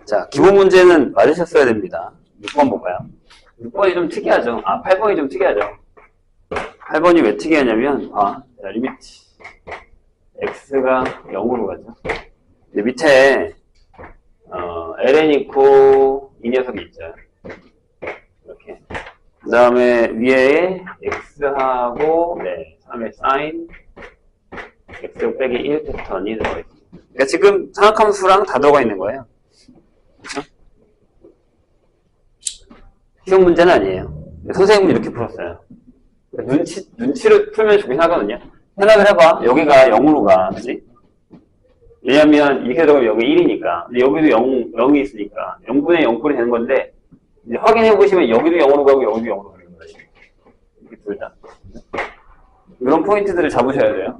자, 기본 문제는 맞으셨어야 됩니다. 6번 볼까요? 6번이 좀 특이하죠. 8번이 좀 특이하죠. 8번이 왜 특이하냐면, 자, 리미트 x가 0으로 가죠. 근데 밑에, ln 있고, 이 녀석이 있죠. 이렇게. 그 다음에 위에 x하고, 3의 sin, x 빼기 1 패턴이 들어가 있습니다. 그러니까 지금 상악함수랑 다 들어가 있는 거예요. 그렇죠? 쉬운 문제는 아니에요. 선생님은 이렇게 풀었어요. 눈치를 풀면 좋긴 하거든요. 생각을 해봐. 여기가 0으로 가. 그치? 왜냐면 이렇게 되면 여기 1이니까. 근데 여기도 0이 있으니까 0분의 0꼴이 되는 건데, 이제 확인해 보시면 여기도 0으로 가고 여기도 0으로 가는 거예요. 이렇게 둘 다. 이런 포인트들을 잡으셔야 돼요.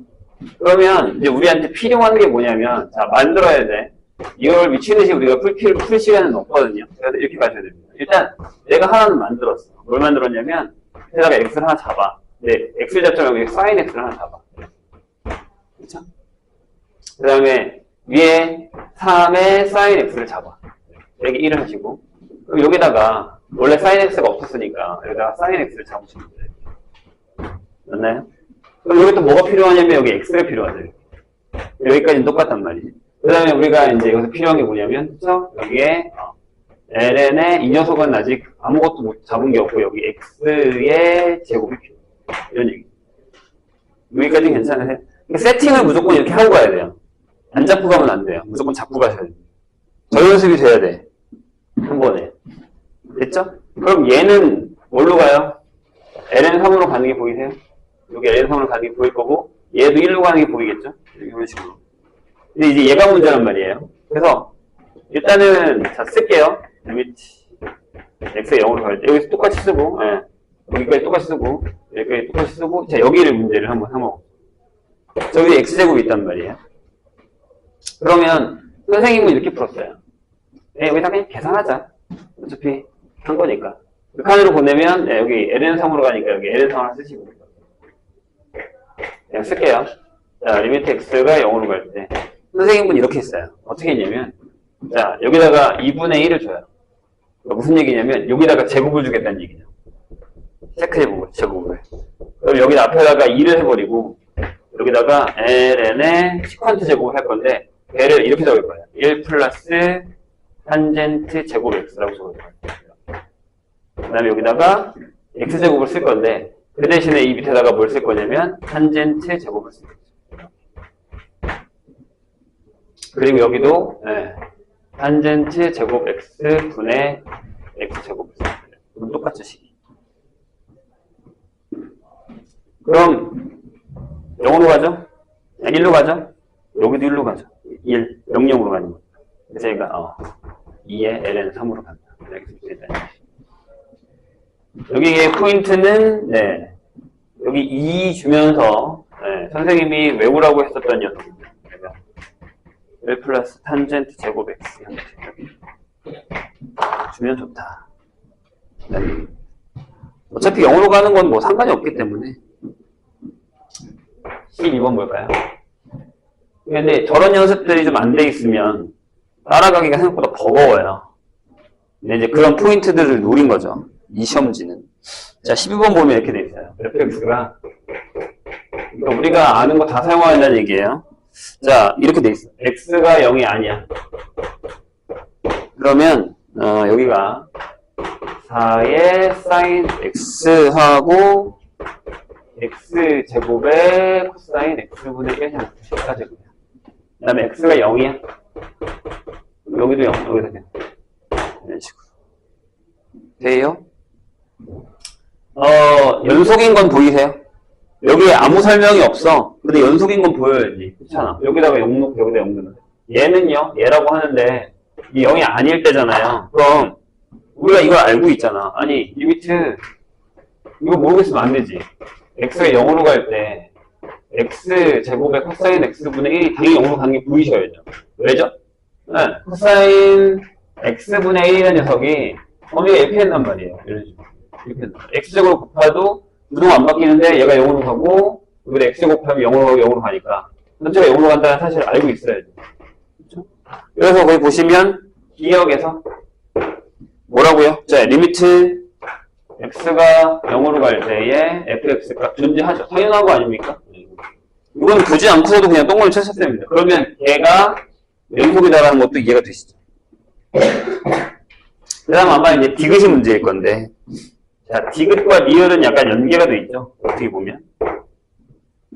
그러면 이제 우리한테 필요한 게 뭐냐면, 자, 만들어야 돼. 이걸 미친 듯이 우리가 풀 시간은 없거든요. 그래서 이렇게 가셔야 됩니다. 일단 내가 하나는 만들었어. 뭘 만들었냐면, 여기다가 x를 하나 잡아. 네, x를 잡자면 여기 sin x를 하나 잡아. 그렇죠? 그 다음에 위에 3의 sin x를 잡아. 여기 1을 하시고, 그럼 여기다가 원래 sin x가 없었으니까 여기다가 sin x를 잡으시면 돼요. 맞나요? 그럼 여기 또 뭐가 필요하냐면 여기 x가 필요하죠. 여기까지는 똑같단 말이지. 그 다음에 우리가 이제 여기서 필요한 게 뭐냐면, 그쵸? 여기에 ln의 이 녀석은 아직 아무것도 못 잡은 게 없고 여기 x의 제곱이 필요해요. 이런 얘기. 여기까지는 괜찮으세요? 그러니까 세팅을 무조건 이렇게 하고 가야 돼요. 안 잡고 가면 안 돼요. 무조건 잡고 가셔야 돼요. 저 연습이 돼야 돼. 한 번에. 됐죠? 그럼 얘는 뭘로 가요? ln3으로 가는 게 보이세요? 여기 ln3으로 가는 게 보일 거고, 얘도 1로 가는 게 보이겠죠? 이런 식으로. 근데 이제 얘가 문제란 말이에요. 그래서 일단은 자 쓸게요. 리미트 x가 0으로 갈 때 여기서 똑같이 쓰고, 여기까지 똑같이 쓰고, 여기까지 똑같이 쓰고, 자 여기를 문제를 한번 삼어. 저기 x제곱이 있단 말이에요. 그러면 선생님은 이렇게 풀었어요. 여기다 그냥 계산하자. 어차피 한 거니까. 극한으로 보내면 여기 ln3으로 가니까 여기 ln3을 쓰시고 그냥 쓸게요. 자 리미트 x가 0으로 갈 때 선생님은 이렇게 했어요. 어떻게 했냐면, 자 여기다가 2분의 1을 줘요. 무슨 얘기냐면 여기다가 제곱을 주겠다는 얘기죠. 체크 제곱을. 그럼 여기 앞에다가 2를 해버리고 여기다가 ln의 시퀀트 제곱을 할 건데, 얘를 이렇게 적을 거예요. 1 플러스 탄젠트 제곱 x라고 적을 거예요. 그 다음에 여기다가 x제곱을 쓸 건데, 그 대신에 이 밑에다가 뭘 쓸 거냐면 탄젠트 제곱을 쓸 거예요. 그리고 여기도 탄젠트 제곱 x 분의 x 제곱을 쓸 거예요. 그럼 똑같죠, 식이. 그럼 0으로 가죠? 1로 가죠? 여기도 1로 가죠. 1, 0으로 가는 거예요. 그래서 얘가 2의 ln 3으로 간다. 여기의 포인트는 여기 2 주면서 선생님이 외우라고 했었던 녀석입니다. 1 플러스 탄젠트 제곱 x 주면 좋다. 어차피 0으로 가는 건 뭐 상관이 없기 때문에. 12번 볼까요? 근데 저런 연습들이 좀 안 돼 있으면 따라가기가 생각보다 버거워요. 근데 이제 그런 포인트들을 노린 거죠. 이 시험지는. 자, 12번 보면 이렇게 돼 있어요. fx가. 그러니까 우리가 아는 거 다 사용해야 한다는 얘기예요. 자, 이렇게 돼 있어. x가 0이 아니야. 그러면 여기가 4의 sin x하고 x제곱의 코사인 x분의 1이 10까지. 그 다음에 x가 0이야. 여기도 0, 여기도 0. 이런 식으로. 돼요? 연속인 건 보이세요? 여기에 아무 설명이 없어. 근데 연속인 건 보여야지. 그렇잖아. 여기다가 0 놓고 여기다 0 넣는. 얘는요, 얘라고 하는데, 이 0이 아닐 때잖아요. 그럼, 우리가 이걸 알고 있잖아. 아니, 리미트, 이거 모르겠으면 안 되지. x가 0으로 갈 때, x제곱의 코사인 x분의 1이 당연히 0으로 가는 게 보이셔야죠. 왜죠? 코사인 x분의 1이라는 녀석이 범위가 이렇게 된단 말이에요. 이런 식으로. 이렇게 된단 말이에요. x제곱으로 곱해도 부동 안 바뀌는데 얘가 0으로 가고, 여기다 x제곱 곱하면 0으로 가고 0으로 가니까 전체가 0으로 간다는 사실을 알고 있어야죠. 그렇죠? 그래서 거기 보시면 기억에서 뭐라고요? 자, 리미트 x가 0으로 갈 때에 fx가 존재하죠. 당연한 거 아닙니까? 이건 보지 않고서도 그냥 똥을 쳤을 때입니다. 그러면 얘가 연속이다라는 것도 이해가 되시죠? 그 다음 아마 이제 디귿이 문제일 건데, 자, 디귿과 리을은 약간 연계가 돼 있죠? 어떻게 보면.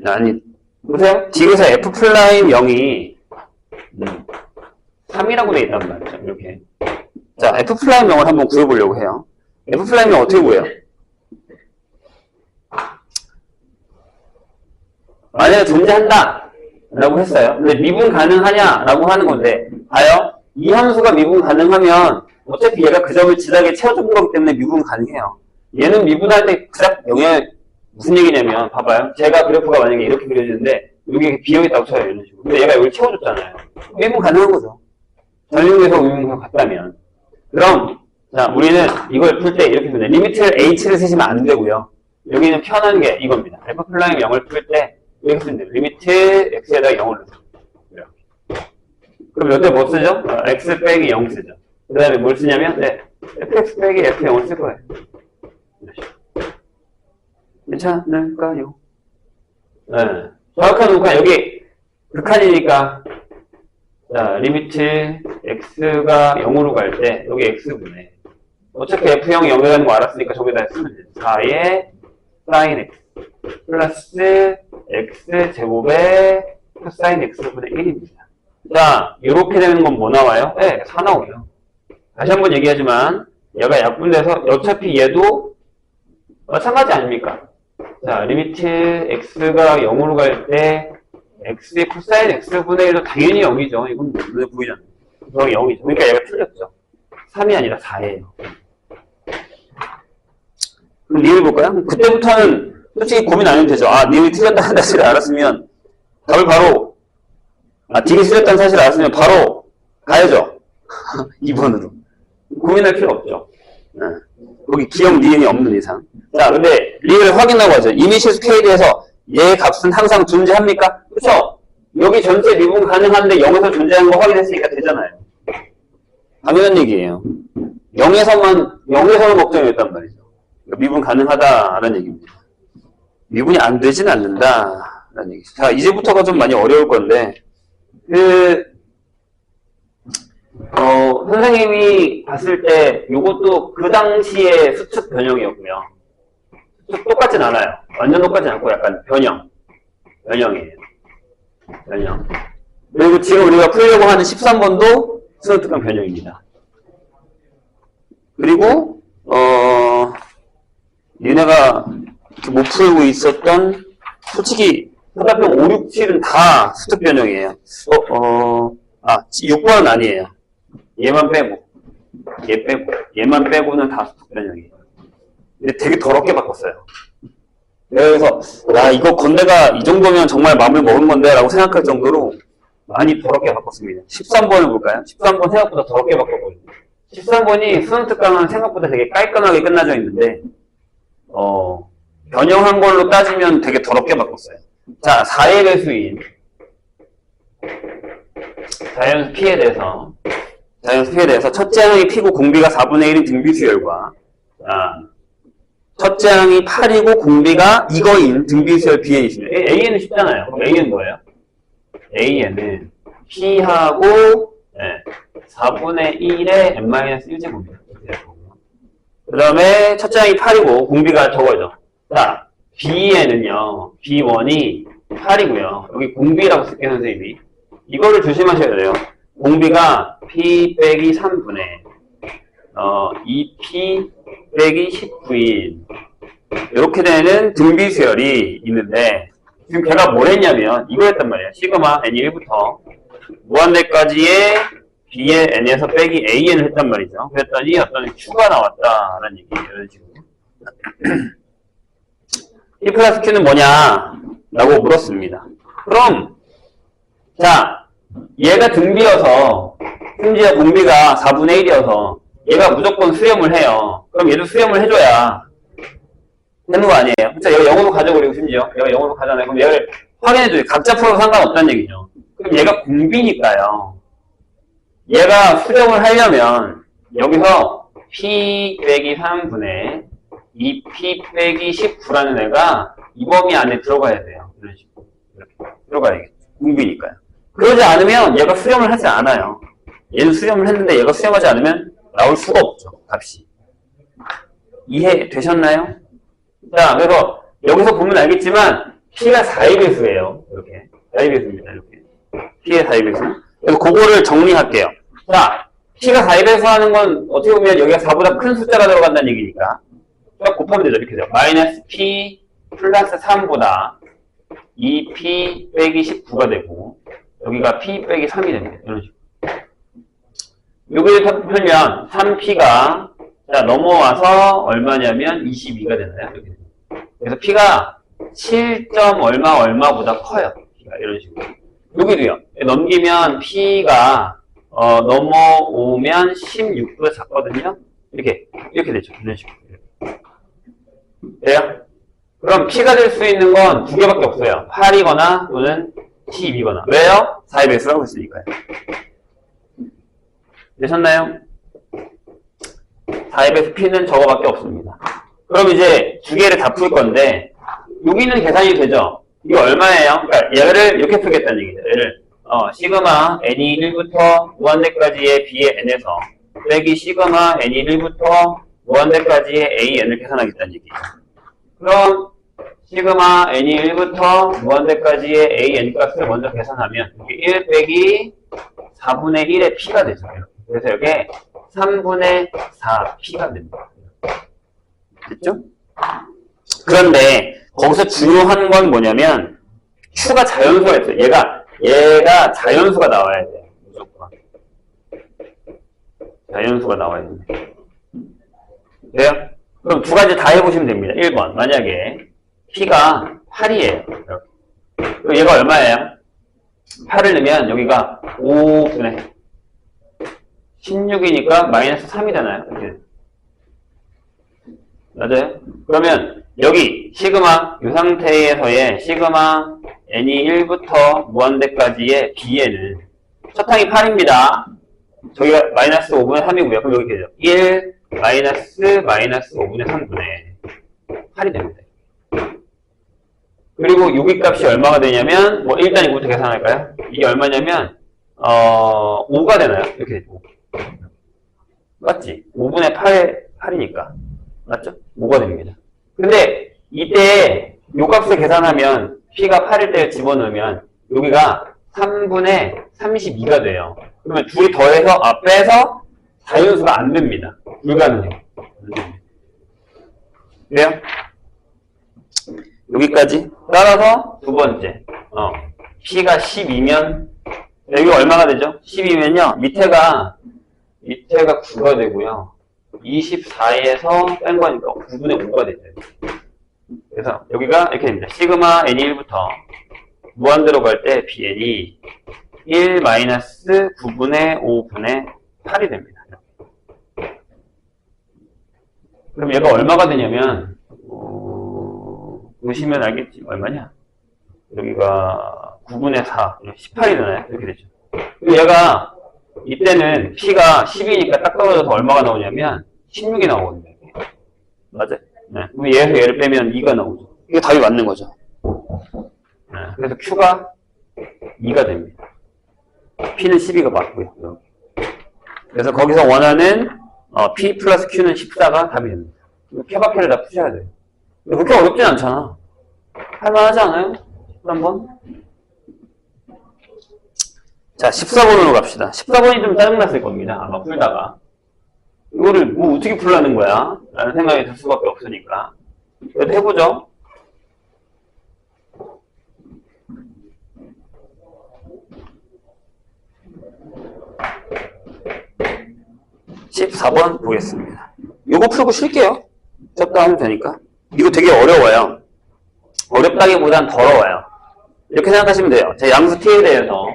아니, 보세요. 디귿의 f'0이 3이라고 돼 있단 말이죠. 이렇게. 자, f'0을 한번 구해보려고 해요. f'0이 어떻게 구해요? 만약에 존재한다 라고 했어요. 근데 미분 가능하냐 라고 하는 건데, 봐요. 이 함수가 미분 가능하면 어차피 얘가 그 점을 지나게 채워준 거기 때문에 미분 가능해요. 얘는 미분할 때 그닥 영향 무슨 얘기냐면, 봐봐요. 제가 그래프가 만약에 이렇게 그려지는데 여기 비어있다고 쳐요. 이런 식으로. 근데 얘가 여기 채워줬잖아요. 미분 가능한 거죠. 전용에서 미분과 같다면. 그럼 자, 우리는 이걸 풀 때 이렇게 보면 리미트를 h를 쓰시면 안 되고요. 여기는 편한 게 이겁니다. f'0을 풀 때 이렇게 쓰면 돼요. 리미트 x에다가 0을 넣어요. 그럼 여태 뭐 쓰죠? x 빼기 0 쓰죠. 그 다음에 뭘 쓰냐면 fx 빼기 f0을 쓸 거예요. 괜찮을까요? 네. 정확한 녹화 여기 극한이니까 자, 리미트 x가 0으로 갈 때 여기 x분의 어차피 f0이 0이라는 거 알았으니까 저기다 쓰면 돼요. 4의 sin x 플러스 x 제곱의 코사인 x분의 1입니다. 자, 이렇게 되는 건 뭐 나와요? 네, 4 나오죠. 다시 한번 얘기하지만 얘가 약분돼서 어차피 얘도 마찬가지 아닙니까? 자, 리미트 x가 0으로 갈 때 x의 코사인 x분의 1도 당연히 0이죠. 이건 눈에 보이잖아요. 그럼 0이죠. 그러니까 얘가 틀렸죠. 3이 아니라 4예요. 그럼 리을 볼까요? 그때부터는 솔직히 고민 안 해도 되죠. 아, 리을이 틀렸다는 사실을 알았으면 답을 바로 디귿이 틀렸다는 사실을 알았으면 바로 가야죠. 2번으로. 고민할 필요 없죠. 거기 기억 니은이 없는 이상. 자, 근데 리을을 확인하고 하죠. 이미 실수 K에서 얘의 값은 항상 존재합니까? 그쵸? 여기 전체 미분 가능한데 0에서 존재하는 거 확인했으니까 되잖아요. 당연한 얘기예요. 0에서는 걱정이었단 말이죠. 미분 가능하다라는 얘기입니다. 미분이 안 되진 않는다라는 얘기죠. 자, 이제부터가 좀 많이 어려울 건데, 선생님이 봤을 때 요것도 그 당시의 수축 변형이었고요. 수축 똑같진 않아요. 완전 똑같진 않고 약간 변형이에요. 변형. 그리고 지금 우리가 풀려고 하는 13번도 수능특강 변형입니다. 그리고 얘네가 이렇게 못 풀고 있었던 솔직히 서답형 5, 6, 7은 다 수특 변형이에요. 6번은 아니에요. 얘만 빼고 얘만 빼고는 다 수특 변형이에요. 근데 되게 더럽게 바꿨어요. 그래서 이거 건대가 이 정도면 정말 마음을 먹은 건데 라고 생각할 정도로 많이 더럽게 바꿨습니다. 13번을 볼까요? 13번 생각보다 더럽게 바꿨거든요. 13번이 수능특강은 생각보다 되게 깔끔하게 끝나져 있는데 변형한 걸로 따지면 되게 더럽게 바꿨어요. 자, 4의 배수인 자연수 P에 대해서 첫째 항이 P고 공비가 4분의 1인 등비수열과 첫째 항이 8이고 공비가 이거인 등비수열 B에 있습니다. AN은 쉽잖아요. 그럼 AN 뭐예요? AN은 P하고 4분의 1의 n-1제곱입니다. 그 다음에 첫째 항이 8이고 공비가 저거죠. 자, B에는요, B1이 8이고요. 여기 공비라고 쓸게요, 선생님이. 이거를 조심하셔야 돼요. 공비가 P 빼기 3분의 2P 빼기 19인 이렇게 되는 등비수열이 있는데 지금 걔가 뭘 했냐면 이거였단 말이에요. 시그마 n이 1부터 무한대까지의 b의 n에서 빼기 an을 했단 말이죠. 그랬더니 어떤 q가 나왔다라는 얘기예요. 이런 식으로. P 플러스 q는 뭐냐? 라고 물었습니다. 그럼 자, 얘가 등비여서 심지어 공비가 4분의 1이어서 얘가 무조건 수렴을 해요. 그럼 얘도 수렴을 해줘야 되는 거 아니에요? 그쵸? 얘가 0으로 가져버리고 심지어 얘가 0으로 가잖아요. 그럼 얘를 확인해줘요. 각자 풀어도 상관없다는 얘기죠. 그럼 얘가 공비니까요. 얘가 수렴을 하려면 여기서 P 빼기 3분의 2P 빼기 19라는 애가 이 범위 안에 들어가야 돼요. 이런 식으로. 이렇게 들어가야겠죠. 공비니까요. 그러지 않으면 얘가 수렴을 하지 않아요. 얘는 수렴을 했는데 얘가 수렴하지 않으면 나올 수가 없죠. 값이. 이해되셨나요? 자, 그래서 여기서 보면 알겠지만 P가 4의 배수예요. 이렇게. 4의 배수입니다. 이렇게. P의 4의 배수. 그래서 그거를 정리할게요. 자, P가 4의 배수 하는 건 어떻게 보면 여기가 4보다 큰 숫자가 들어간다는 얘기니까. 딱 곱하면 되죠. 이렇게 돼요. 마이너스 P 플러스 3보다 2P 빼기 19가 되고, 여기가 P 빼기 3이 됩니다. 이런 식으로. 여기를 풀면 3P가 자, 넘어와서 얼마냐면 22가 되나요? 이렇게. 그래서 P가 7. 얼마보다 커요. P가 이런 식으로. 여기도요. 넘기면 P가 넘어오면 16보다 작거든요. 이렇게 되죠. 이런 식으로. 돼요? 그럼 P가 될 수 있는 건 두 개밖에 없어요. 8이거나 또는 12거나. 왜요? 4의 배수라고 했으니까요. 되셨나요? 4의 배수 P는 저거밖에 없습니다. 그럼 이제 두 개를 다 풀 건데 여기는 계산이 되죠? 이거 얼마예요? 그러니까 얘를 이렇게 풀겠다는 얘기죠. 얘를 시그마 n이 1부터 무한대까지의 b의 n에서 빼기 시그마 n이 1부터 무한대까지의 a n을 계산하겠다는 얘기죠. 그럼 시그마 n이 1부터 무한대까지의 a n 값을 먼저 계산하면 이게 1 빼기 4분의 1의 p가 되죠. 그래서 이게 3분의 4p가 됩니다. 됐죠? 그런데 거기서 중요한 건 뭐냐면 q가 자연수가 있어요. 얘가 자연수가 나와야 돼요. 무조건. 자연수가 나와야 됩니다. 돼요? 그럼 두 가지 다 해보시면 됩니다. 1번. 만약에 P가 8이에요. 그럼 얘가 얼마예요? 8을 넣으면 여기가 5분의 16이니까 마이너스 3이잖아요. 이렇게. 맞아요? 그러면 여기 시그마 이 상태에서의 시그마 n이 1부터 무한대까지의 b에는 첫 항이 8입니다. 저기가 마이너스 5분의 3이고요. 그럼 여기 되죠. 1 마이너스 5분의 3분의 8이 됩니다. 그리고 여기 값이 얼마가 되냐면 일단 이거부터 계산할까요? 이게 얼마냐면 5가 되나요? 이렇게 되죠. 맞지? 5분의 8이니까. 맞죠? 5가 됩니다. 근데 이때 요 값을 계산하면 P가 8일 때 집어넣으면 여기가 3분의 32가 돼요. 그러면 둘이 더해서 빼서 자연수가 안 됩니다. 불가능해요. 그래요? 여기까지. 따라서 두 번째. P가 12면 여기가 얼마가 되죠? 12면요. 밑에가 9가 되고요. 24에서 뺀 거니까 9분의 5가 되죠. 그래서 여기가 이렇게 됩니다. 시그마 n이 1부터 무한대로 갈 때 bn이 1 마이너스 9분의 5분의 8이 됩니다. 그럼 얘가 얼마가 되냐면 보시면 알겠지. 얼마냐? 여기가 9분의 4, 18이 되나요? 이렇게 되죠. 그리고 얘가 이때는 P가 10이니까 딱 떨어져서 얼마가 나오냐면 16이 나오거든요. 맞아요? 네. 그럼 얘를 빼면 2가 나오죠. 이게 답이 맞는 거죠. 네. 그래서 Q가 2가 됩니다. P는 12가 맞고요. 그래서 거기서 원하는 P 플러스 Q는 14가 답이 됩니다. 케바케를 다 푸셔야 돼요. 그렇게 어렵진 않잖아. 할만하지 않아요? 한번? 자, 14번으로 갑시다. 14번이 좀 짜증났을 겁니다. 아마 풀다가. 이거를 어떻게 풀라는 거야? 라는 생각이 들 수밖에 없으니까. 그래도 해보죠. (14번) 보겠습니다. 이거 풀고 쉴게요. 적당하면 되니까. 이거 되게 어려워요. 어렵다기보단 더러워요. 이렇게 생각하시면 돼요. 제 양수 t에 대해서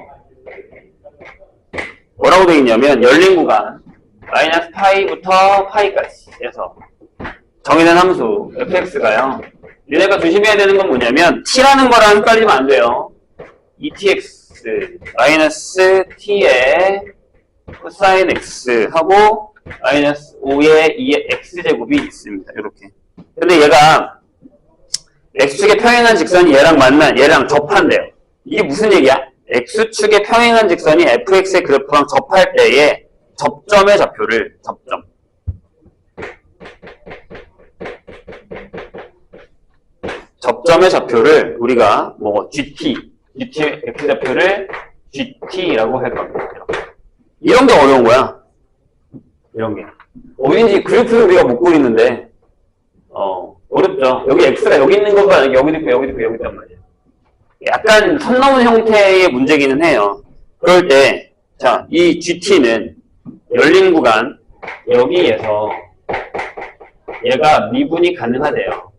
뭐라고 되어 있냐면 열린 구간 마이너스 파이부터 파이까지 해서 정의된 함수 fx가요. 얘네가 조심해야 되는 건 뭐냐면 t라는 거랑 헷갈리면 안 돼요. etx 마이너스 t의 코사인 x 하고 마이너스 5의 2의 x제곱이 있습니다. 이렇게. 근데 얘가 x축에 평행한 직선이 얘랑 얘랑 접한대요. 이게 무슨 얘기야? x축에 평행한 직선이 fx의 그래프랑 접할 때의 접점의 좌표를 접점의 좌표를 우리가 뭐 GT x좌표를 GT라고 할 겁니다. 이런 게 어려운 거야. 이런 게. 왠지 그래프를 우리가 못 그리는데 어렵죠. 여기 x가 여기 있는 것도 아니고 여기도 있고 여기도 있고 여기 있단 말이에요. 약간 선 넘은 형태의 문제기는 해요. 그럴 때 자, 이 GT는 열린 구간 여기에서 얘가 미분이 가능하대요.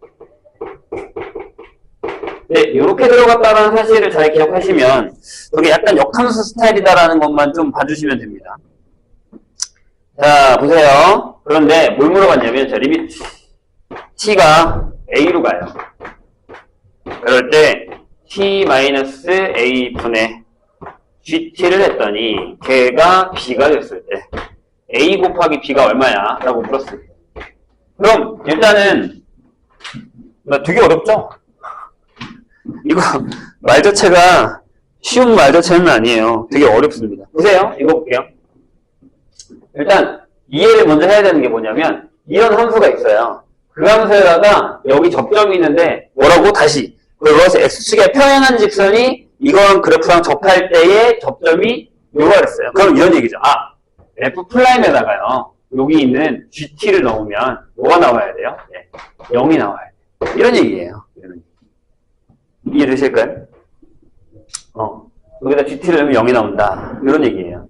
네, 이렇게 들어갔다는 사실을 잘 기억하시면 여기 약간 역함수 스타일이다라는 것만 좀 봐주시면 됩니다. 자, 보세요. 그런데 뭘 물어봤냐면 자, 리미트 t가 a로 가요. 그럴 때 t-a분의 gt를 했더니 걔가 b가 됐을 때 a 곱하기 b가 얼마야? 라고 물었습니다. 그럼 일단은 되게 어렵죠? 이거 말 자체가 쉬운 말 자체는 아니에요. 되게 어렵습니다. 보세요. 이거 볼게요. 일단 이해를 먼저 해야 되는 게 뭐냐면 이런 함수가 있어요. 그 함수에다가 여기 접점이 있는데 뭐라고? 다시 그것을 x축에 평행한 직선이 이거랑 그래프랑 접할 때의 접점이 요가 그랬어요. 그럼 이런 얘기죠. F'에다가요 여기 있는 GT를 넣으면 뭐가 나와야 돼요? 네, 0이 나와야 돼요. 이런 얘기예요. 이해되실까요? 여기다 GT를 넣으면 0이 나온다. 이런 얘기예요.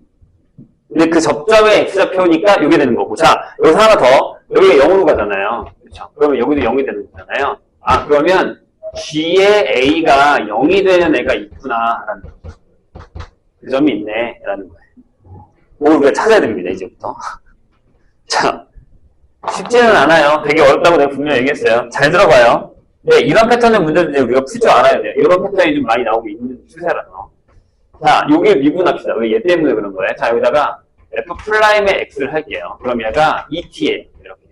근데 그 접점의 x좌표니까 이게 되는 거고. 자, 여기서 하나 더. 여기가 0으로 가잖아요. 그렇죠? 그러면 여기도 0이 되는 거잖아요. 그러면 G의 A가 0이 되는 애가 있구나. 라는 거. 그 점이 있네. 라는 거예요. 뭐 우리가 찾아야 됩니다. 이제부터. 자, 쉽지는 않아요. 되게 어렵다고 내가 분명히 얘기했어요. 잘 들어봐요. 네, 이런 패턴의 문제는 이제 우리가 풀 줄 알아야 돼요. 이런 패턴이 좀 많이 나오고 있는 추세라서. 자, 요게 미분합시다. 왜 얘 때문에 그런 거예요? 자, 여기다가 F'의 X를 할게요. 그럼 얘가 ET예요. 이렇게.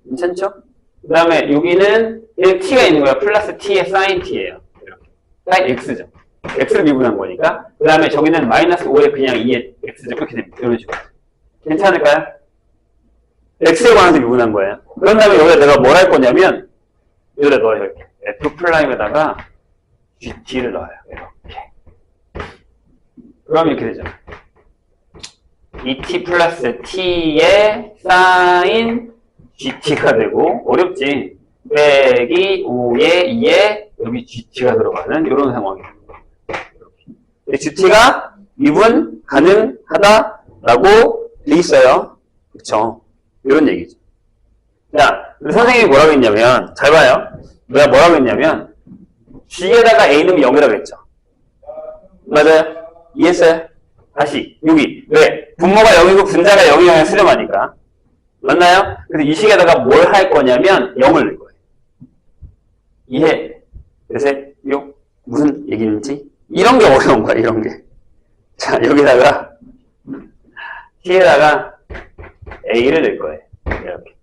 괜찮죠? 그 다음에 여기는 T가 있는 거예요. 플러스 T의 사인 T예요. 이렇게. 사인 X죠. X를 미분한 거니까. 그 다음에 저기는 마이너스 5에 그냥 2의 X죠. 그렇게 됩니다. 이런 식으로. 괜찮을까요? X에 관해서 미분한 거예요. 그런 다음에 여기다 내가 뭘 할 거냐면 여기다 넣어요. 이렇게. F'에다가 GT를 넣어요. 이렇게. 그럼 이렇게 되죠. 2t 플러스 t의 사인 gt가 되고, 어렵지? 빼기 5의 2에 여기 gt가 들어가는 이런 상황이 되는 거예요. gt가 미분 가능하다라고 돼 있어요. 그쵸? 이런 얘기죠. 자, 선생님이 뭐라고 했냐면, 잘 봐요. 내가 뭐라고 했냐면, g에다가 a 넣으면 0이라고 했죠. 맞아요? 이해했어요? 다시 여기 왜? 분모가 0이고 분자가 0이 영향 수렴하니까 맞나요? 그래서 이 식에다가 뭘 할 거냐면 0을 넣을 거예요. 이해? 그래서 무슨 얘기인지 이런 게 어려운 거야. 이런 게. 자, 여기다가 t에다가 a를 넣을 거예요. 이렇게.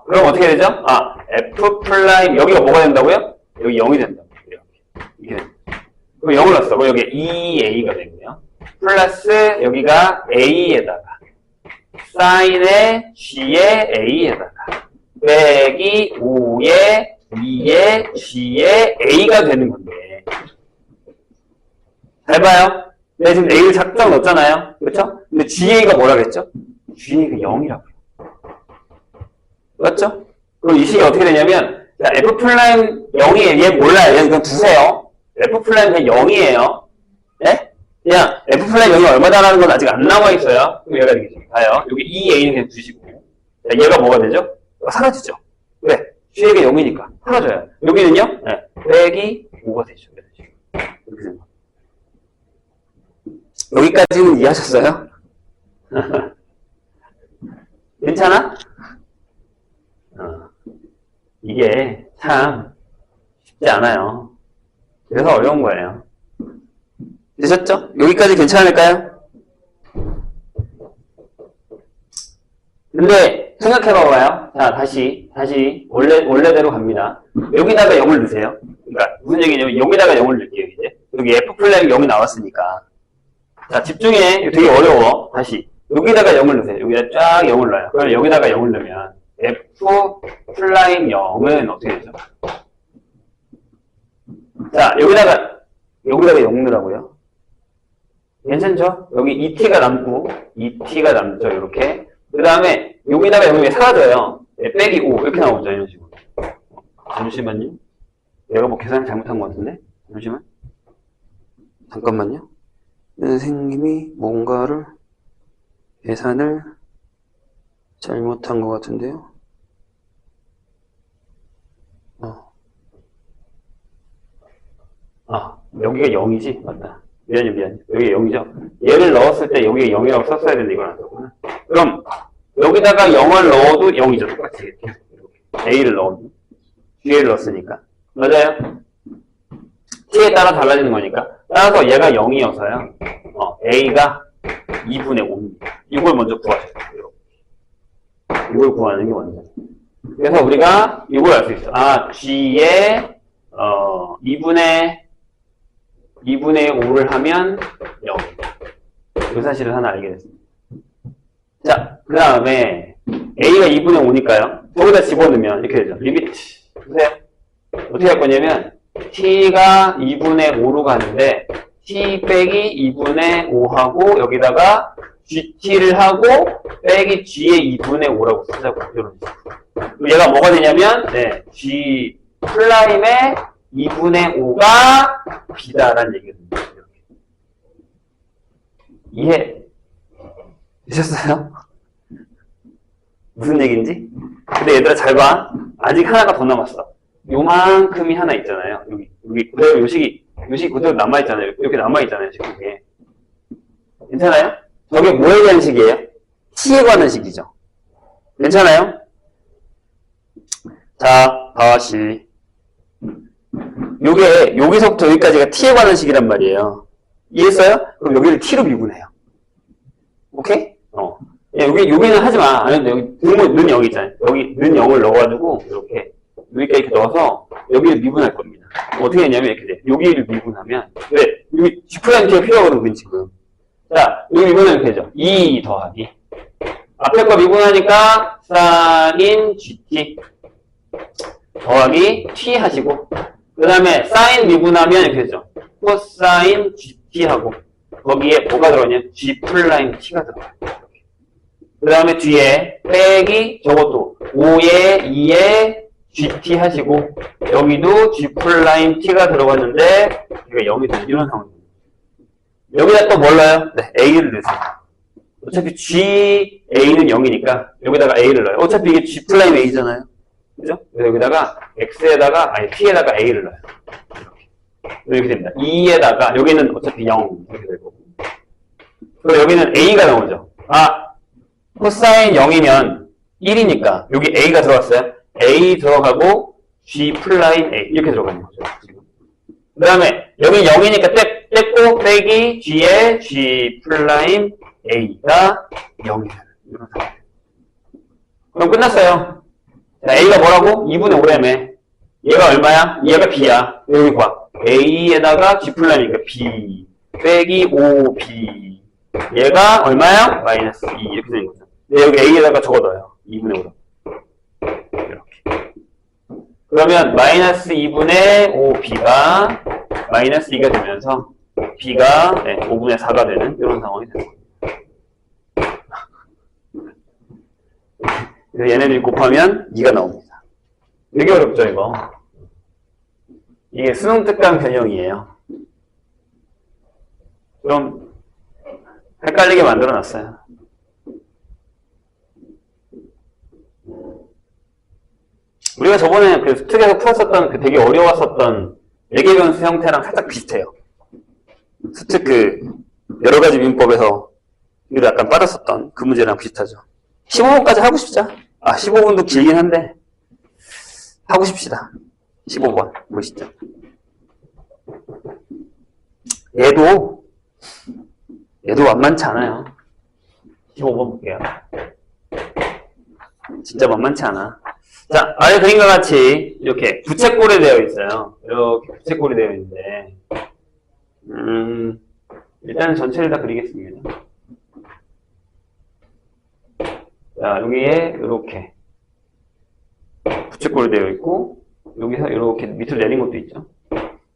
그럼 어떻게 되죠? f 프라임 여기가 뭐가 된다고요? 여기 0이 된다고. 이렇게. 이게 됩니다. 그럼 0을 넣었어. 그럼 여기 2a가 되고요. 플러스 여기가 a에다가 사인의 g의 a에다가 빼기 5의 2의 g의 a가 되는 건데 잘 봐요. 내가 지금 a를 작정 넣었잖아요. 그렇죠? 근데 ga가 뭐라 그랬죠? ga가 0이라고요. 맞죠? 그럼 이 식이 어떻게 되냐면 자, f 프라임 0이에요. 얘 몰라요. 얘는 그냥 두세요. f 프라임 그냥 0이에요. 네? 그냥 f 프라임 0이 얼마다라는 건 아직 안 나와 있어요. 그럼 얘가 되겠죠. 봐요. 여기 2a는 그냥 두시고. 자, 얘가 뭐가 되죠? 사라지죠. 왜? g가 0이니까 사라져요. 여기는요? 네. 빼기 5가 되죠. 이렇게 되는 거. 여기까지는 이해하셨어요? 괜찮아? 이게 참 쉽지 않아요. 그래서 어려운 거예요. 되셨죠? 여기까지 괜찮을까요? 근데 생각해봐봐요. 자, 다시 원래대로 갑니다. 여기다가 0을 넣으세요. 그러니까 무슨 얘기냐면 여기다가 0을 넣을게요. 이제 여기 f 플랫 0이 나왔으니까. 자, 집중해. 이거 되게 어려워. 다시 여기다가 0을 넣으세요. 여기다 쫙 0을 넣어요. 그럼 여기다가 0을 넣으면 f 플라인 0은 어떻게 되죠? 자, 여기다가 0 넣으라고요. 괜찮죠? 여기 2t가 남고 2t가 남죠. 이렇게. 그 다음에 여기다가 0이 사라져요. 빼기 5 이렇게 나오죠. 이런 식으로. 잠시만요. 내가 뭐 계산을 잘못한 것 같은데? 잠깐만요. 선생님이 뭔가를 계산을 잘못한 것 같은데요. 여기가 0이지? 맞다. 미안. 여기가 0이죠? 얘를 넣었을 때 여기가 0이라고 썼어야 되는데 이건 안 썼구나. 그럼 여기다가 0을 넣어도 0이죠. 똑같이. A를 넣어도. G를 넣었으니까. 맞아요? T에 따라 달라지는 거니까. 따라서 얘가 0이어서요. A가 2분의 5입니다. 이걸 먼저 구하셔야 돼요. 이걸 구하는 게 먼저. 그래서 우리가 이걸 알 수 있어. G에 2분의 5를 하면 0이다. 이 사실을 하나 알게 됐습니다. 자, 그 다음에 A가 2분의 5니까요. 거기다 집어넣으면 이렇게 되죠. 리미트. 보세요. 어떻게 할 거냐면 T가 2분의 5로 가는데 T 빼기 2분의 5하고 여기다가 GT를 하고 빼기 G의 2분의 5라고 쓰자고. 이런 식으로. 얘가 뭐가 되냐면 G 플라임의 2분의 5가 B다라는 얘기거든요. 이해 되셨어요? 무슨 얘기인지? 근데 얘들아 잘 봐. 아직 하나가 더 남았어. 요만큼이 하나 있잖아요. 여기 그대로 요식이 그대로 남아있잖아요. 이렇게 남아있잖아요. 지금 이게. 괜찮아요? 저게 뭐에 대한 식이에요? T에 관한 식이죠. 괜찮아요? 자, 다시. 요게 여기서부터 여기까지가 T에 관한 식이란 말이에요. 이해했어요? 그럼 여기를 T로 미분해요. 오케이? 여기는 하지 마. 아니, 여기 는 0이 있잖아요. 여기 는 0을 넣어가지고 이렇게 여기까지 이렇게 넣어서 여기를 미분할 겁니다. 어떻게 했냐면 이렇게 돼. 여기를 미분하면 왜? 여기 G'가 필요하거든, 우린 지금. 자, 여기 미분하면 이렇게 되죠. 2 더하기. 앞에 거 미분하니까 sin GT 더하기 T 하시고 그 다음에 sin 미분하면 이렇게 되죠. cosine GT 하고 거기에 뭐가 들어가냐? G 플라임 T가 들어가요. 그 다음에 뒤에 빼기 저것도 5에 2에 GT 하시고 여기도 G 플라임 T가 들어갔는데 이거 0이 되는 이런 상황입니다. 여기다 또 뭘 넣어요? 네, A를 넣으세요. 어차피 GA는 0이니까 여기다가 A를 넣어요. 어차피 이게 G 플라임 A잖아요. 그죠? 그래서 여기다가 T에다가 A를 넣어요. 이렇게 됩니다. 2에다가 여기는 어차피 0 이렇게 될 거고. 그리고 여기는 A가 나오죠. 코사인 0이면 1이니까 여기 A가 들어갔어요. A 들어가고 G 플라임 A 이렇게 들어가는 거죠. 그 다음에 여기 0이니까 뗐고 빼기 G에 G 플라임 A가 0이 되는 이런 상황. 그럼 끝났어요. 자, A가 뭐라고? 2분의 5라며. 얘가 얼마야? 얘가 B야. 여기 봐. A에다가 G 플라임이니까 B 빼기 5B 얘가 얼마야? 마이너스 2 이렇게 되는 거죠. 여기 A에다가 적어 넣어요. 2분의 5로. 이렇게. 그러면 마이너스 2분의 5B가 마이너스 2가 되면서 B가 5분의 4가 되는 이런 상황이 되는 거예요. 그래서 얘네들이 곱하면 2가 나옵니다. 되게 어렵죠, 이거? 이게 수능 특강 변형이에요. 좀 헷갈리게 만들어 놨어요. 우리가 저번에 그 수특에서 풀었었던 그 되게 어려웠었던 외계변수 형태랑 살짝 비슷해요. 수특 그 여러 가지 민법에서 이걸 약간 빠졌었던 그 문제랑 비슷하죠. 15번까지 하고 싶자. 15번도 길긴 한데 하고 싶시다. 15번 보시죠. 얘도 만만치 않아요. 15번 볼게요. 진짜 만만치 않아. 자, 아래 그림과 같이 이렇게 부채꼴이 되어 있어요. 이렇게 부채꼴이 되어 있는데, 일단 전체를 다 그리겠습니다. 자, 여기에 이렇게 부채꼴이 되어 있고, 여기서 이렇게 밑으로 내린 것도 있죠.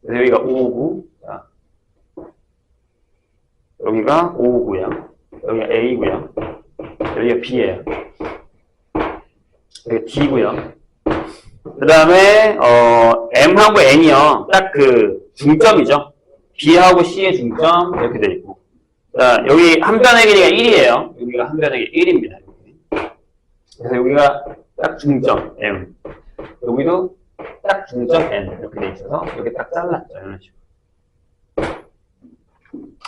그래서 여기가 559, 자, 여기가 559야. 여기가 A고요. 여기가 B예요. 여기가 D고요. 그 다음에 M하고 N이요. 딱 그 중점이죠. B하고 C의 중점 이렇게 돼 있고. 자, 여기 한 변의 길이가 1이에요. 여기가 한 변의 길이 1입니다. 그래서 여기가 딱 중점 M. 여기도 딱 중점 N 이렇게 돼 있어서 여기 딱 잘랐죠. 이런 식으로.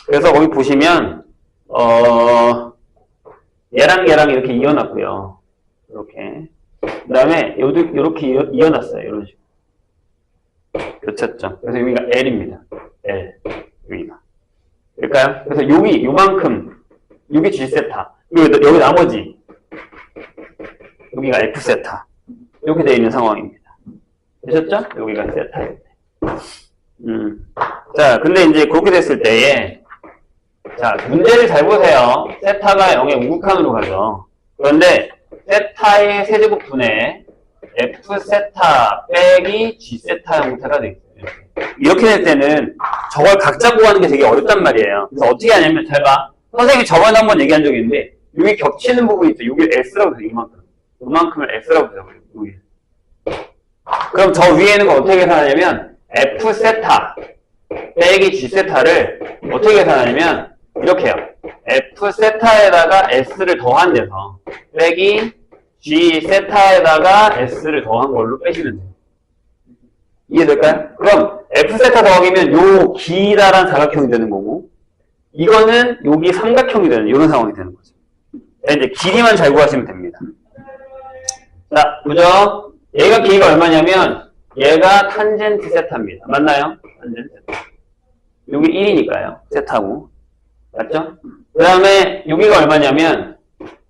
그래서 거기 보시면 얘랑 이렇게 이어놨고요. 이렇게. 그 다음에 여기도 이렇게 이어놨어요. 이런 식으로. 교차점. 그래서 여기가 L입니다. L. 여기가. 될까요? 그래서 여기, 요만큼. 여기 G세타. 여기 나머지. 여기가 F세타. 이렇게 되어 있는 상황입니다. 되셨죠? 여기가 세타입니다. 자, 근데 이제 그렇게 됐을 때에, 자, 문제를 잘 보세요. 세타가 0의 우극한으로 가죠. 그런데, 세타의 세제곱분에 F세타 빼기 G세타 형태가 되어 있어요. 이렇게 될 때는 저걸 각자 구하는 게 되게 어렵단 말이에요. 그래서 어떻게 하냐면, 잘 봐. 선생님이 저번에 한번 얘기한 적이 있는데, 여기 겹치는 부분이 있죠. 여기 S라고 해서 이만큼. 이만큼을 S라고 해서 여기. 그럼 저 위에는 거 어떻게 계산하냐면, F세타 빼기 G세타를 어떻게 계산하냐면, 이렇게 해요. F세타에다가 S를 더한 데서 빼기 G세타에다가 S를 더한 걸로 빼시면 돼요. 이해될까요? 그럼 F세타 더하기면 요 기다란 사각형이 되는 거고, 이거는 여기 삼각형이 되는 이런 상황이 되는 거죠. 이제 길이만 잘 구하시면 됩니다. 자, 보죠. 얘가 길이가 얼마냐면 얘가 탄젠트 세타입니다. 맞나요? 탄젠트 세타. 여기 1이니까요. 세타고. 맞죠? 그 다음에 여기가 얼마냐면